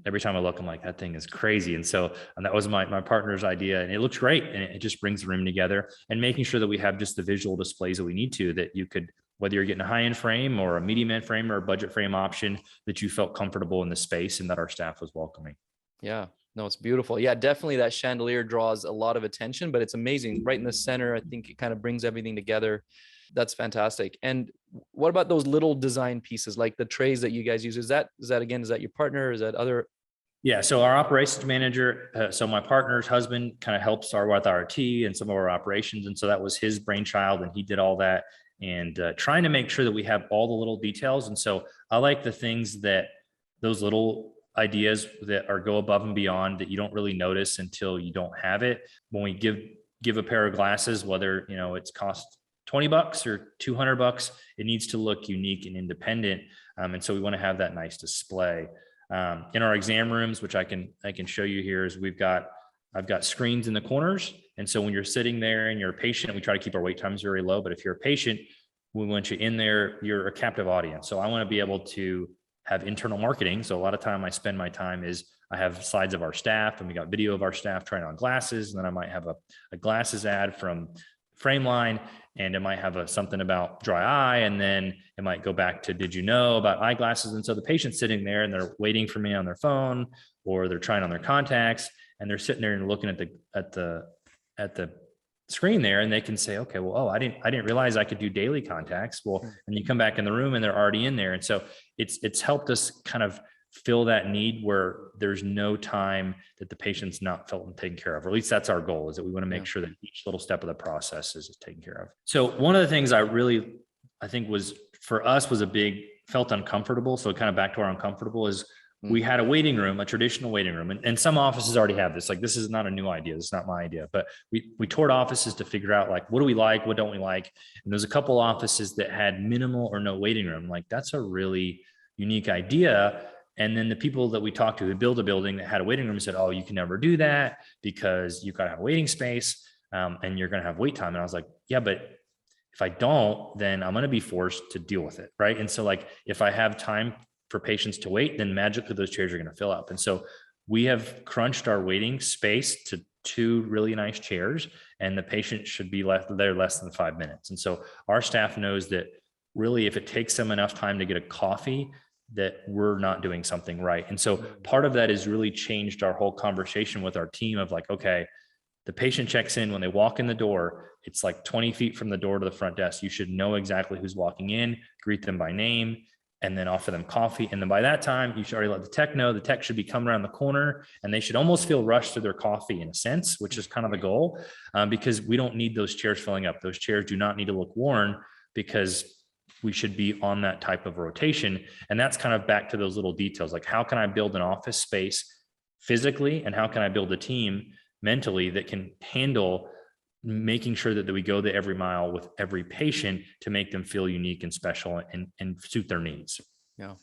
every time I look, I'm like, that thing is crazy. And so that was my partner's idea, and it looks great. And it just brings the room together, and making sure that we have just the visual displays that we need to, that you could, whether you're getting a high-end frame or a medium end frame or a budget frame option, that you felt comfortable in the space and that our staff was welcoming. Yeah, no, it's beautiful. Yeah, definitely that chandelier draws a lot of attention, but it's amazing. Right in the center, I think it kind of brings everything together. That's fantastic. And what about those little design pieces, like the trays that you guys use? Is that your partner? Is that other? Yeah. So our operations manager, so my partner's husband kind of helps with our IT and some of our operations. And so that was his brainchild, and he did all that, and trying to make sure that we have all the little details. And so I like the things that those little ideas that go above and beyond, that you don't really notice until you don't have it. When we give a pair of glasses, whether, it's cost $20 or $200, it needs to look unique and independent. And so we want to have that nice display. In our exam rooms, which I can show you here, is I've got screens in the corners. And so when you're sitting there and you're a patient, we try to keep our wait times very low. But if you're a patient, we want you in there, you're a captive audience. So I want to be able to have internal marketing. So a lot of time I spend my time is I have slides of our staff, and we got video of our staff trying on glasses. And then I might have a glasses ad from Frameline, and it might have something about dry eye, and then it might go back to, did you know about eyeglasses? And so the patient's sitting there and they're waiting for me on their phone, or they're trying on their contacts, and they're sitting there and looking at the screen there, and they can say, okay, well, I didn't realize I could do daily contacts. Well, and you come back in the room and they're already in there. And so it's helped us kind of fill that need where there's no time that the patient's not felt and taken care of, or at least that's our goal, is that we want to make sure that each little step of the process is taken care of. So one of the things I think was, for us, was felt uncomfortable. So kind of back to our uncomfortable is we had a waiting room, a traditional waiting room. And some offices already have this. Like, this is not a new idea. This is not my idea, but we toured offices to figure out, like, what do we like? What don't we like? And there's a couple offices that had minimal or no waiting room. Like, that's a really unique idea. And then the people that we talked to who built a building that had a waiting room said, oh, you can never do that because you've got to have a waiting space, and you're going to have wait time. And I was like, yeah, but if I don't, then I'm going to be forced to deal with it. Right. And so, like, if I have time for patients to wait, then magically those chairs are going to fill up. And so we have crunched our waiting space to 2 really nice chairs, and the patient should be left there less than 5 minutes. And so our staff knows that really, if it takes them enough time to get a coffee, that we're not doing something right. And so part of that has really changed our whole conversation with our team of, like, okay, the patient checks in, when they walk in the door, it's like 20 feet from the door to the front desk. You should know exactly who's walking in, greet them by name, and then offer them coffee. And then by that time, you should already let the tech know. The tech should be coming around the corner, and they should almost feel rushed to their coffee, in a sense, which is kind of the goal, because we don't need those chairs filling up. Those chairs do not need to look worn, because we should be on that type of rotation. And that's kind of back to those little details. Like, how can I build an office space physically, and how can I build a team mentally that can handle making sure that we go the every mile with every patient to make them feel unique and special and suit their needs. Yeah.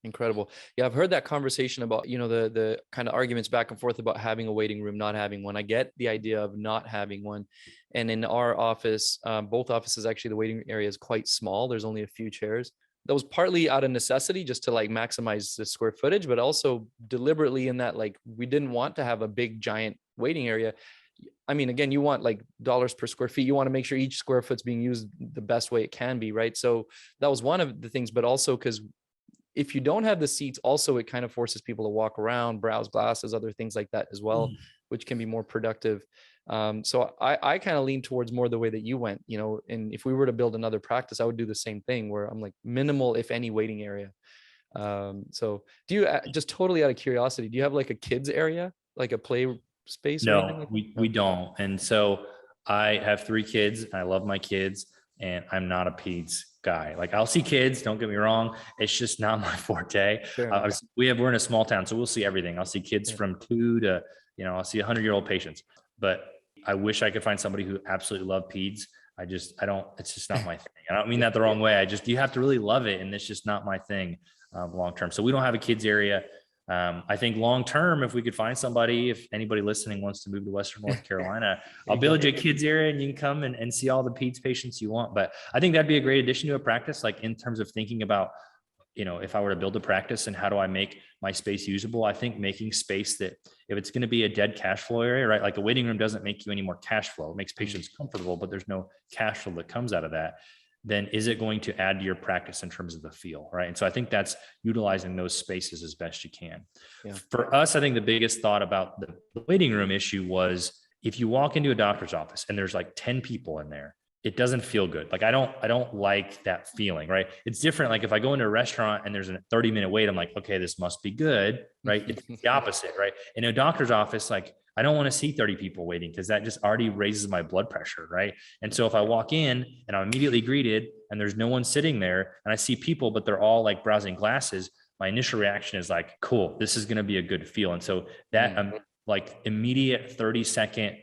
Incredible. Yeah. I've heard that conversation about, the kind of arguments back and forth about having a waiting room, not having one. I get the idea of not having one. And in our office, both offices, actually, the waiting area is quite small. There's only a few chairs. That was partly out of necessity, just to, like, maximize the square footage, but also deliberately in that, like, we didn't want to have a big giant waiting area. I mean, again, you want, like, dollars per square feet. You want to make sure each square foot's being used the best way it can be. Right. So that was one of the things, but also because if you don't have the seats, also, it kind of forces people to walk around, browse glasses, other things like that as well, which can be more productive. So I kind of lean towards more the way that you went, and if we were to build another practice, I would do the same thing where I'm like minimal, if any, waiting area. So do you, just totally out of curiosity, do you have like a kids area, like a play space or anything No, like that? we don't. And so I have 3 kids. And I love my kids, and I'm not a peds guy. Like, I'll see kids, don't get me wrong. It's just not my forte. Fair enough. We're in a small town, so we'll see everything. I'll see kids Yeah. from 2 to, I'll see 100-year-old patients, but I wish I could find somebody who absolutely loved peds. I don't, it's just not my thing. I don't mean that the wrong way. You have to really love it. And it's just not my thing, long-term. So we don't have a kids area. I think long-term, if we could find somebody, if anybody listening wants to move to Western North Carolina, I'll build you a kids area and you can come and see all the peds patients you want. But I think that'd be a great addition to a practice, like in terms of thinking about, if I were to build a practice and how do I make my space usable, I think making space that if it's going to be a dead cash flow area, right? Like a waiting room doesn't make you any more cash flow. It makes patients comfortable, but there's no cash flow that comes out of that. Then is it going to add to your practice in terms of the feel, right? And so I think that's utilizing those spaces as best you can. Yeah. For us, I think the biggest thought about the waiting room issue was if you walk into a doctor's office and there's like 10 people in there, it doesn't feel good. Like I don't like that feeling, right? It's different. Like if I go into a restaurant and there's a 30-minute wait, I'm like, okay, this must be good, right? It's the opposite, right? In a doctor's office, like I don't want to see 30 people waiting because that just already raises my blood pressure, right? And so if I walk in and I'm immediately greeted and there's no one sitting there and I see people, but they're all like browsing glasses, my initial reaction is like, cool, this is going to be a good feel. And so that like immediate 30-second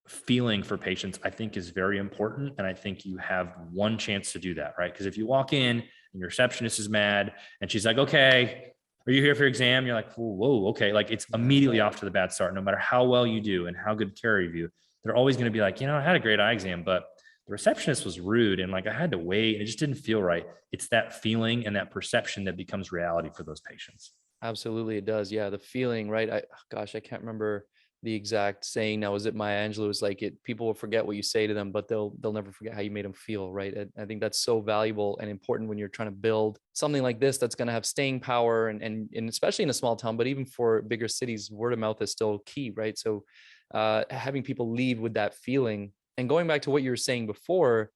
feeling for patients, I think is very important. And I think you have one chance to do that, right? Because if you walk in and your receptionist is mad and she's like, okay, are you here for your exam? You're like, whoa, okay. Like it's immediately off to the bad start. No matter how well you do and how good care you do, they're always going to be like, I had a great eye exam, but the receptionist was rude and like I had to wait and it just didn't feel right. It's that feeling and that perception that becomes reality for those patients. Absolutely, it does. Yeah, the feeling, right? I can't remember the exact saying now. Was it Maya Angelou? Was like, people will forget what you say to them, but they'll never forget how you made them feel, right? I think that's so valuable and important when you're trying to build something like this that's going to have staying power, and especially in a small town, but even for bigger cities, word of mouth is still key, right? So having people leave with that feeling, and going back to what you were saying before,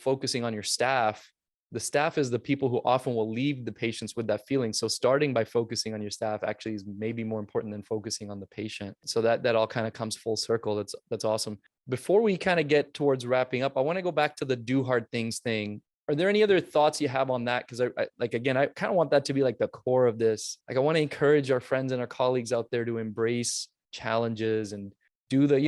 focusing on your staff. The staff is the people who often will leave the patients with that feeling. So starting by focusing on your staff actually is maybe more important than focusing on the patient. So that all kind of comes full circle. That's awesome. Before we kind of get towards wrapping up, I want to go back to the do hard things thing. Are there any other thoughts you have on that? Because I kind of want that to be like the core of this. Like I want to encourage our friends and our colleagues out there to embrace challenges and do the,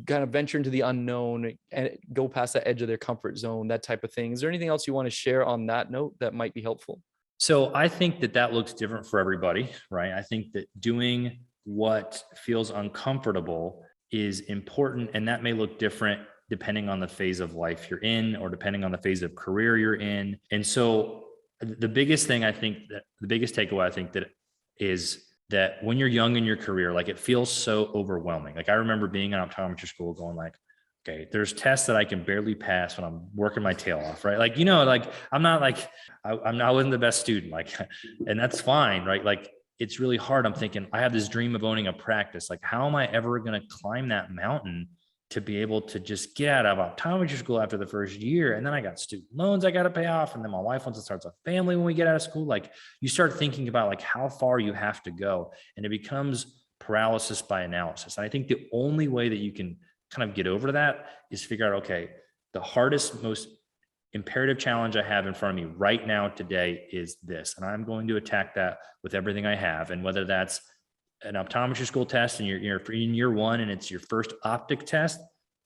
kind of venture into the unknown and go past that edge of their comfort zone, that type of thing. Is there anything else you want to share on that note that might be helpful? So I think that looks different for everybody, right? I think that doing what feels uncomfortable is important, and that may look different depending on the phase of life you're in or depending on the phase of career you're in. And so the biggest thing, I think that the biggest takeaway, I think that is that when you're young in your career, like it feels so overwhelming. Like I remember being in optometry school going like, okay, there's tests that I can barely pass when I'm working my tail off, right? Like, like I'm not like, I wasn't the best student, like, and that's fine, right? Like it's really hard. I'm thinking I have this dream of owning a practice. Like, how am I ever going to climb that mountain to be able to just get out of optometry school after the first year? And then I got student loans I got to pay off. And then my wife wants to start a family when we get out of school. Like you start thinking about like how far you have to go, and it becomes paralysis by analysis. And I think the only way that you can kind of get over that is figure out, okay, the hardest, most imperative challenge I have in front of me right now today is this. And I'm going to attack that with everything I have. And whether that's an optometry school test and you're in year one and it's your first optic test,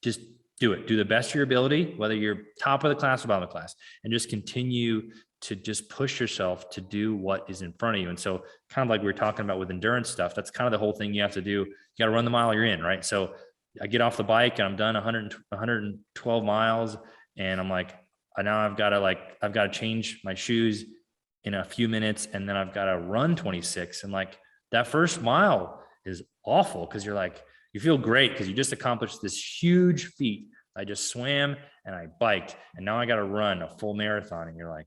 just do it. Do the best of your ability, whether you're top of the class or bottom of the class, and just continue to just push yourself to do what is in front of you. And so kind of like we were talking about with endurance stuff, that's kind of the whole thing you have to do. You got to run the mile you're in, right? So I get off the bike and I'm done 112 miles. And I'm like, now I've got to change my shoes in a few minutes. And then I've got to run 26. And like, that first mile is awful because you're like, you feel great because you just accomplished this huge feat. I just swam and I biked, and now I got to run a full marathon. And you're like,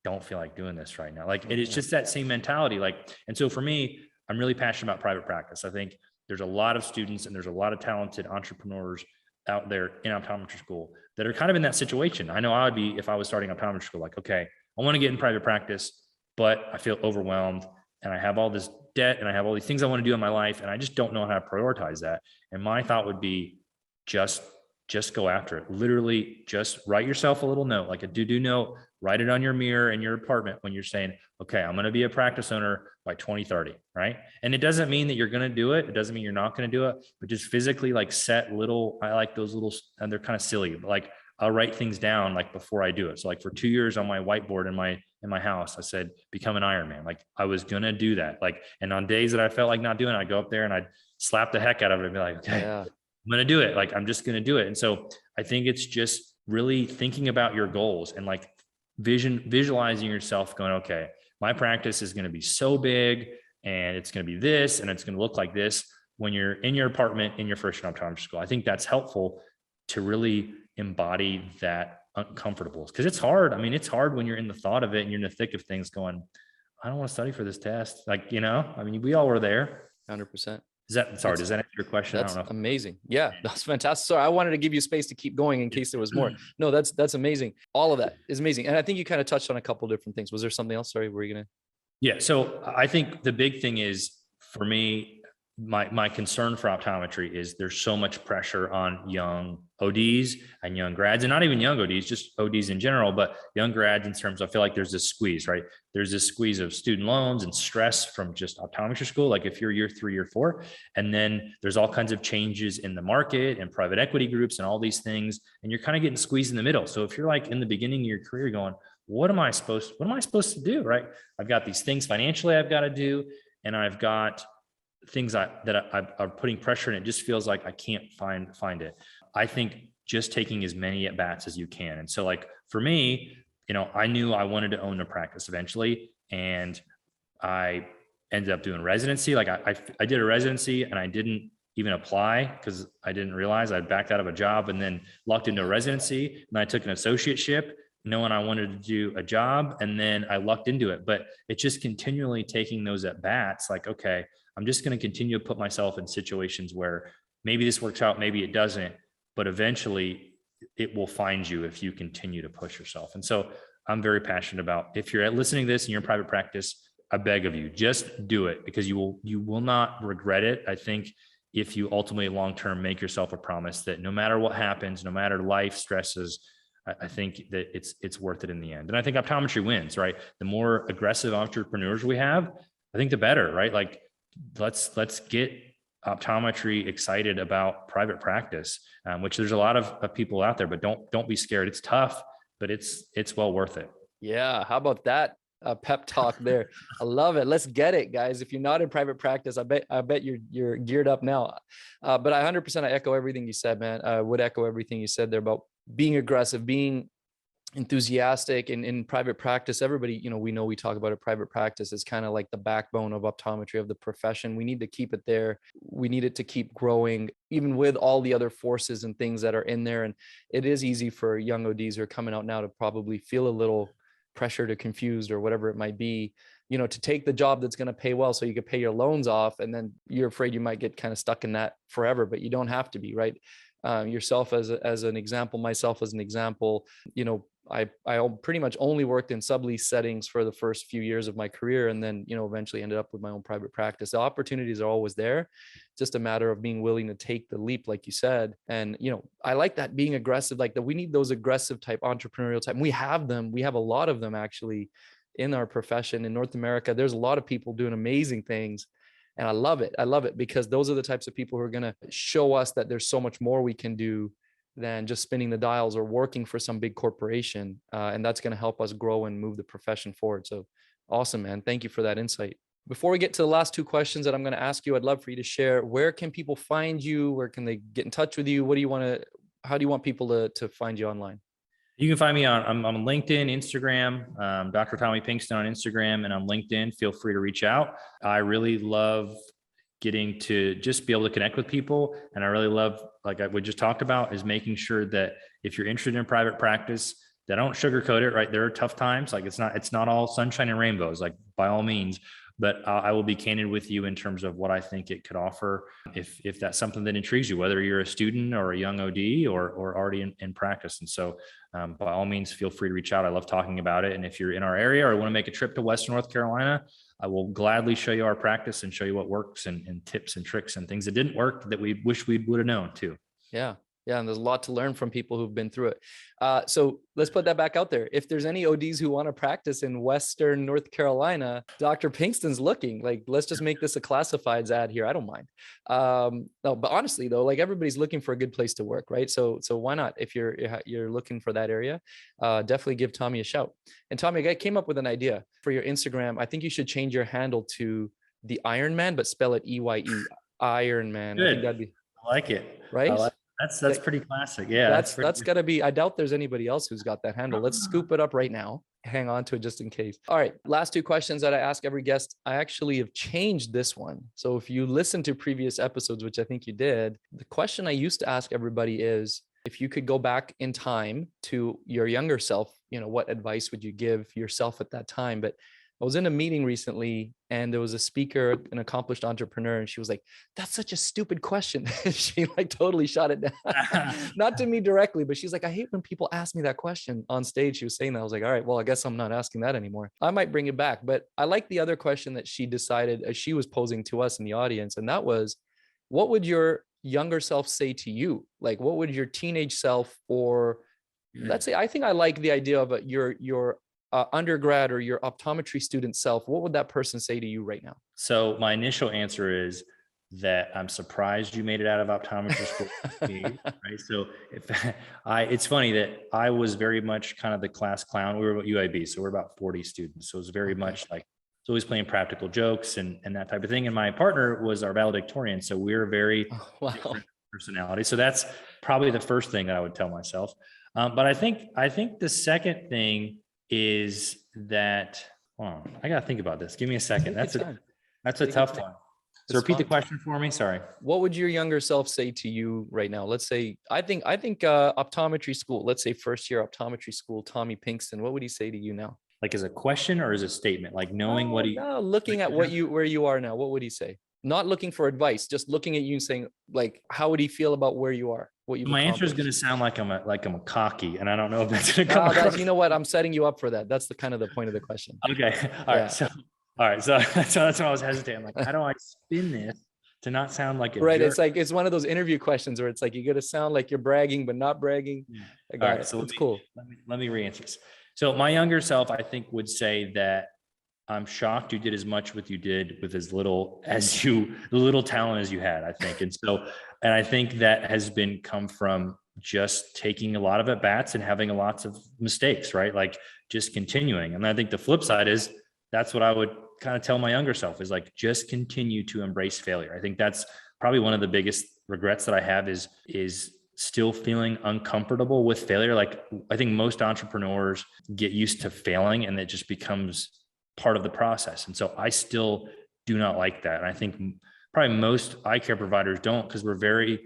don't feel like doing this right now. Like it is just that same mentality. Like, and so for me, I'm really passionate about private practice. I think there's a lot of students and there's a lot of talented entrepreneurs out there in optometry school that are kind of in that situation. I know I would be, if I was starting optometry school, like, okay, I want to get in private practice, but I feel overwhelmed and I have all this debt and I have all these things I want to do in my life. And I just don't know how to prioritize that. And my thought would be just go after it. Literally just write yourself a little note, like a do note, write it on your mirror in your apartment when you're saying, okay, I'm going to be a practice owner by 2030. Right. And it doesn't mean that you're going to do it. It doesn't mean you're not going to do it, but just physically like set little, I like those little, and they're kind of silly, but like I'll write things down like before I do it. So like for 2 years on my whiteboard in my house, I said, become an Ironman. Like I was going to do that. Like, and on days that I felt like not doing it, I'd go up there and I'd slap the heck out of it and be like, okay, yeah, I'm going to do it. Like, I'm just going to do it. And so I think it's just really thinking about your goals and like visualizing yourself going, okay, my practice is going to be so big and it's going to be this, and it's going to look like this when you're in your apartment in your first year optometry school. I think that's helpful to really embody that uncomfortable, because it's hard. I mean, it's hard when you're in the thought of it and you're in the thick of things going, I don't want to study for this test. Like, I mean, we all were there. 100%. Does that answer your question? That's amazing. Yeah, that's fantastic. Sorry, I wanted to give you space to keep going in case there was more. No, that's amazing. All of that is amazing. And I think you kind of touched on a couple of different things. Was there something else? Sorry, were you going to? Yeah. So I think the big thing is for me, my concern for optometry is there's so much pressure on young ODs and young grads, and not even young ODs, just ODs in general, but young grads in terms of, I feel like there's this squeeze, right? There's this squeeze of student loans and stress from just optometry school. Like if you're year 3, year 4, and then there's all kinds of changes in the market and private equity groups and all these things, and you're kind of getting squeezed in the middle. So if you're like in the beginning of your career going, what am I supposed to do? Right? I've got these things financially I've got to do, and I've got things that are putting pressure, and it just feels like I can't find it. I think just taking as many at bats as you can. And so like for me, I knew I wanted to own a practice eventually, and I ended up doing residency. Like I did a residency and I didn't even apply because I didn't realize I'd backed out of a job and then lucked into a residency. And I took an associateship knowing I wanted to do a job, and then I lucked into it. But it's just continually taking those at bats. Like, okay, I'm just going to continue to put myself in situations where maybe this works out, maybe it doesn't, but eventually it will find you if you continue to push yourself. And so I'm very passionate about, if you're listening to this and you're in private practice, I beg of you, just do it, because you will not regret it. I think if you ultimately long-term make yourself a promise that no matter what happens, no matter life stresses, I think that it's worth it in the end. And I think optometry wins, right? The more aggressive entrepreneurs we have, I think the better, right? Like let's get optometry excited about private practice, which there's a lot of people out there, but don't be scared. It's tough, but it's well worth it. Yeah. How about that? Pep talk there. I love it. Let's get it, guys. If you're not in private practice, I bet you're geared up now. But I 100% I echo everything you said, man. I would echo everything you said there about being aggressive, being enthusiastic in private practice. Everybody, we talk about it. Private practice is kind of like the backbone of optometry, of the profession. We need to keep it there. We need it to keep growing, even with all the other forces and things that are in there. And it is easy for young ODs who are coming out now to probably feel a little pressured or confused or whatever it might be, to take the job that's going to pay well so you could pay your loans off. And then you're afraid you might get kind of stuck in that forever, but you don't have to be, right? Yourself as an example, myself as an example, I pretty much only worked in sublease settings for the first few years of my career, and then, eventually ended up with my own private practice. The opportunities are always there. Just a matter of being willing to take the leap, like you said. And, I like that, being aggressive, like that. We need those aggressive type, entrepreneurial type. And we have them. We have a lot of them actually in our profession in North America. There's a lot of people doing amazing things. And I love it. I love it because those are the types of people who are going to show us that there's so much more we can do than just spinning the dials or working for some big corporation. And that's going to help us grow and move the profession forward. So awesome, man. Thank you for that insight. Before we get to the last 2 questions that I'm going to ask you, I'd love for you to share, where can people find you? Where can they get in touch with you? How do you want people to find you online? You can find me I'm on LinkedIn, Instagram, Dr. Tommy Pinkston on Instagram, and on LinkedIn. Feel free to reach out. I really love getting to just be able to connect with people. And I really love, like we just talked about, is making sure that if you're interested in private practice, that I don't sugarcoat it, right? There are tough times. Like it's not all sunshine and rainbows, like by all means, but I will be candid with you in terms of what I think it could offer. If that's something that intrigues you, whether you're a student or a young OD or already in practice. And so by all means, feel free to reach out. I love talking about it. And if you're in our area or want to make a trip to Western North Carolina, I will gladly show you our practice and show you what works and tips and tricks and things that didn't work that we wish we would have known too. Yeah. Yeah. And there's a lot to learn from people who've been through it. So let's put that back out there. If there's any ODs who want to practice in Western North Carolina, Dr. Pinkston's looking. Like, let's just make this a classifieds ad here. I don't mind. No, but honestly though, like everybody's looking for a good place to work, right? So why not? If you're looking for that area, definitely give Tommy a shout. And Tommy, I came up with an idea for your Instagram. I think you should change your handle to the Iron Man, but spell it EYE. Iron Man. Good. I think that'd be, I like it. right? That's pretty classic. Yeah. That's gotta be, I doubt there's anybody else who's got that handle. Let's scoop it up right now. Hang on to it just in case. All right. Last two questions that I ask every guest. I actually have changed this one. So if you listen to previous episodes, which I think you did, the question I used to ask everybody is, if you could go back in time to your younger self, what advice would you give yourself at that time? But I was in a meeting recently and there was a speaker, an accomplished entrepreneur, and she was like, that's such a stupid question. She like totally shot it down. Not to me directly, but she's like, I hate when people ask me that question on stage. She was saying that. I was like, all right, well, I guess I'm not asking that anymore. I might bring it back. But I like the other question that she decided she was posing to us in the audience. And that was, what would your younger self say to you? Like, what would your teenage self, or let's say, I think I like the idea of your undergrad or your optometry student self, what would that person say to you right now? So my initial answer is that I'm surprised you made it out of optometry school. Right. So it's funny that I was very much kind of the class clown. We were at UAB, so we're about 40 students. So it was very much like, it's always playing practical jokes and that type of thing. And my partner was our valedictorian. So we were very different personality. So that's probably the first thing that I would tell myself. But I think the second thing is that, I got to think about this. Give me a second. That's a tough one. So repeat the question for me. Sorry. What would your younger self say to you right now? Let's say, I think optometry school, let's say first year optometry school, Tommy Pinkston, what would he say to you now? Like as a question or as a statement, like knowing what he, looking at where you are now, what would he say? Not looking for advice, just looking at you and saying, like, how would he feel about where you are? What you My answer is going to sound like I'm a cocky, and I don't know if that's going to come across. You know what? I'm setting you up for that. That's the kind of the point of the question. Okay. All right. So that's what I was hesitating. Like, how do I spin this to not sound like a right? jerk? It's like, it's one of those interview questions where it's like, you got to sound like you're bragging, but not bragging. Yeah. I got it. So it's cool. Let me re-answer this. So my younger self, I think, would say that I'm shocked you did as much what you did with as little talent as you had, I think. And I think that has come from just taking a lot of at bats and having lots of mistakes, right? Like just continuing. And I think the flip side is that's what I would kind of tell my younger self is like, just continue to embrace failure. I think that's probably one of the biggest regrets that I have is still feeling uncomfortable with failure. Like I think most entrepreneurs get used to failing and it just becomes part of the process. And so I still do not like that. And I think probably most eye care providers don't, because we're very,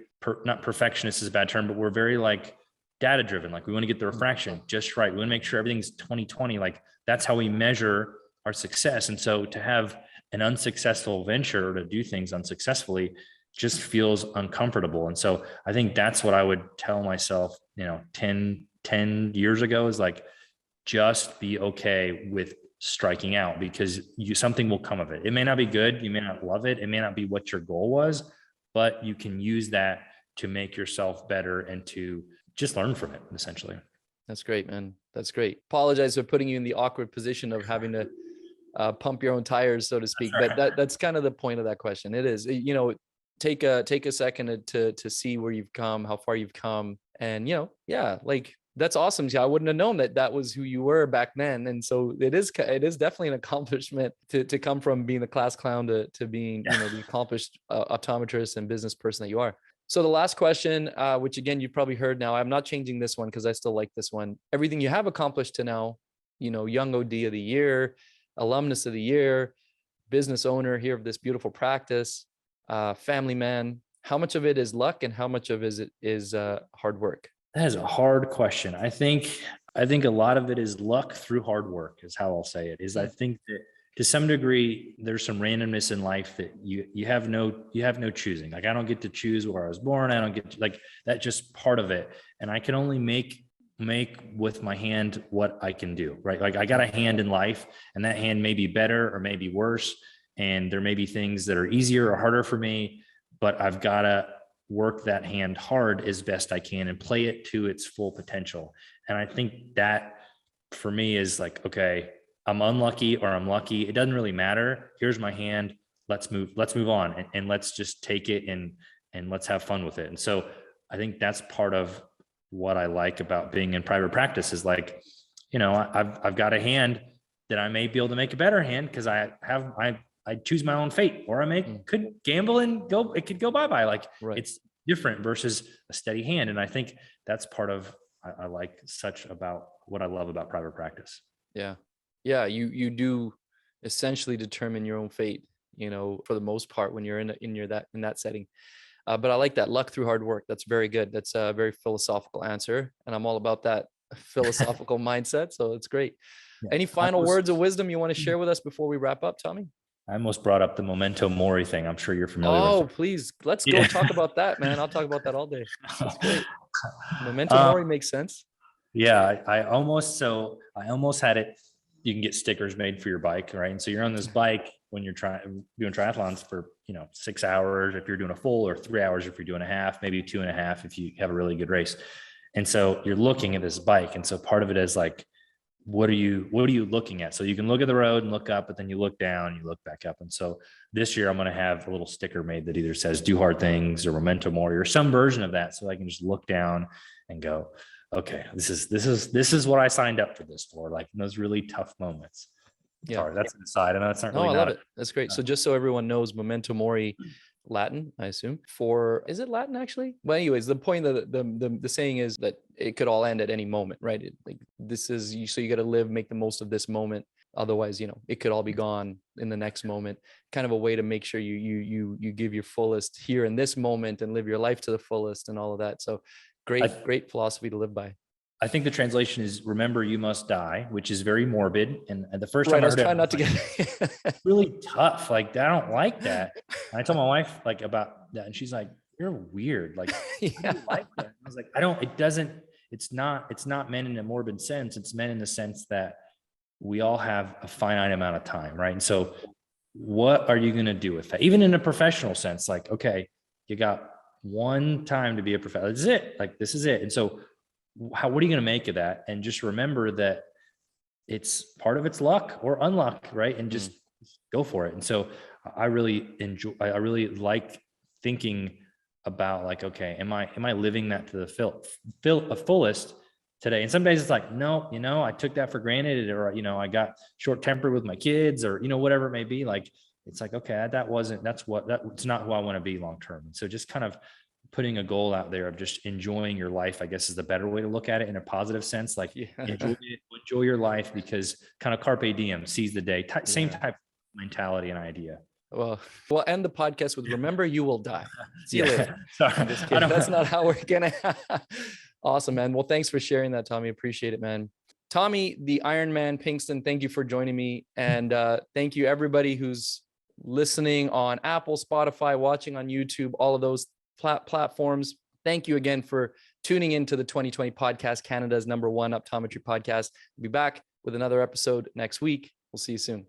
not perfectionist is a bad term, but we're very like data driven. Like we want to get the refraction just right. We want to make sure everything's 20/20. Like that's how we measure our success. And so to have an unsuccessful venture or to do things unsuccessfully just feels uncomfortable. And so I think that's what I would tell myself, 10 years ago is like, just be okay with striking out, because something will come of it. It may not be good. You may not love it. It may not be what your goal was, but you can use that to make yourself better and to just learn from it, essentially. That's great, man. That's great. Apologize for putting you in the awkward position of having to pump your own tires, so to speak. That's right. But that's kind of the point of that question. It is, take a second to see where you've come, how far you've come. And, like, that's awesome. I wouldn't have known that was who you were back then. And so it is definitely an accomplishment to come from being the class clown to being, the accomplished optometrist and business person that you are. So the last question, which again, you've probably heard now, I'm not changing this one because I still like this one. Everything you have accomplished to now, young OD of the year, alumnus of the year, business owner here of this beautiful practice, family man, how much of it is luck and how much of it is hard work? That is a hard question. I think a lot of it is luck through hard work is how I'll say it. I think that to some degree, there's some randomness in life that you have no choosing. Like I don't get to choose where I was born. I don't get to, like that's just part of it. And I can only make with my hand what I can do, right? Like I got a hand in life, and that hand may be better or maybe worse. And there may be things that are easier or harder for me, but I've got to work that hand hard as best I can and play it to its full potential. And I think that for me is like, okay, I'm unlucky or I'm lucky. It doesn't really matter. Here's my hand. Let's move on and let's just take it and let's have fun with it. And so I think that's part of what I like about being in private practice is like, I've got a hand that I may be able to make a better hand because I choose my own fate, or could gamble and go, it could go bye-bye. Like It's different versus a steady hand. And I think that's part of, I like such about what I love about private practice. Yeah. Yeah. You do essentially determine your own fate, for the most part when you're in that setting. But I like that, luck through hard work. That's very good. That's a very philosophical answer. And I'm all about that philosophical mindset. So it's great. Yeah. Any final words of wisdom you want to share with us before we wrap up, Tommy? I almost brought up the memento mori thing. I'm sure you're familiar with it. Oh, please. Let's go talk about that, man. I'll talk about that all day. That's great. Memento mori makes sense. Yeah. I almost had it. You can get stickers made for your bike, right? And so you're on this bike when you're doing triathlons for, 6 hours, if you're doing a full, or 3 hours, if you're doing a half, maybe 2.5, if you have a really good race. And so you're looking at this bike. And so part of it is like, what are you looking at? So you can look at the road and look up, but then you look down, you look back up. And so this year I'm going to have a little sticker made that either says do hard things or memento mori or some version of that. So I can just look down and go, okay, this is what I signed up for this for, like in those really tough moments. Yeah. Sorry, that's an aside. I know it's not really. No, I love it. That's great. So just so everyone knows, memento mori, Latin, I assume. Is it Latin actually? Well, anyways, the point of the saying is that it could all end at any moment, right? So you got to live, make the most of this moment. Otherwise, it could all be gone in the next moment. Kind of a way to make sure you give your fullest here in this moment and live your life to the fullest and all of that. So great philosophy to live by. I think the translation is "remember you must die," which is very morbid. And the first time I heard it, trying not to get really tough. Like I don't like that. And I told my wife like about that, and she's like, "You're weird." Like, yeah. I don't like that. I was like, It's not meant in a morbid sense. It's meant in the sense that we all have a finite amount of time, right? And so, what are you going to do with that? Even in a professional sense, like, okay, you got one time to be a professional. This is it. Like, this is it. And so, what are you going to make of that? And just remember that it's part of its luck or unluck, right? And just go for it. And so I really like thinking about like, okay, am I living that to the fullest today? And some days it's like, no, I took that for granted, or, I got short tempered with my kids, or, whatever it may be. Like, it's like, okay, it's not who I want to be long-term. And so just kind of putting a goal out there of just enjoying your life, I guess, is the better way to look at it in a positive sense. Like enjoy your life, because kind of carpe diem, seize the day, same type of mentality and idea. Well, we'll end the podcast with remember you will die. See you later. Sorry. That's not how we're gonna. Awesome, man. Well, thanks for sharing that, Tommy. Appreciate it, man. Tommy, the Iron Man Pinkston, thank you for joining me. And thank you everybody who's listening on Apple, Spotify, watching on YouTube, all of those platforms. Thank you again for tuning into the 2020 podcast, Canada's #1 optometry podcast. We'll be back with another episode next week. We'll see you soon.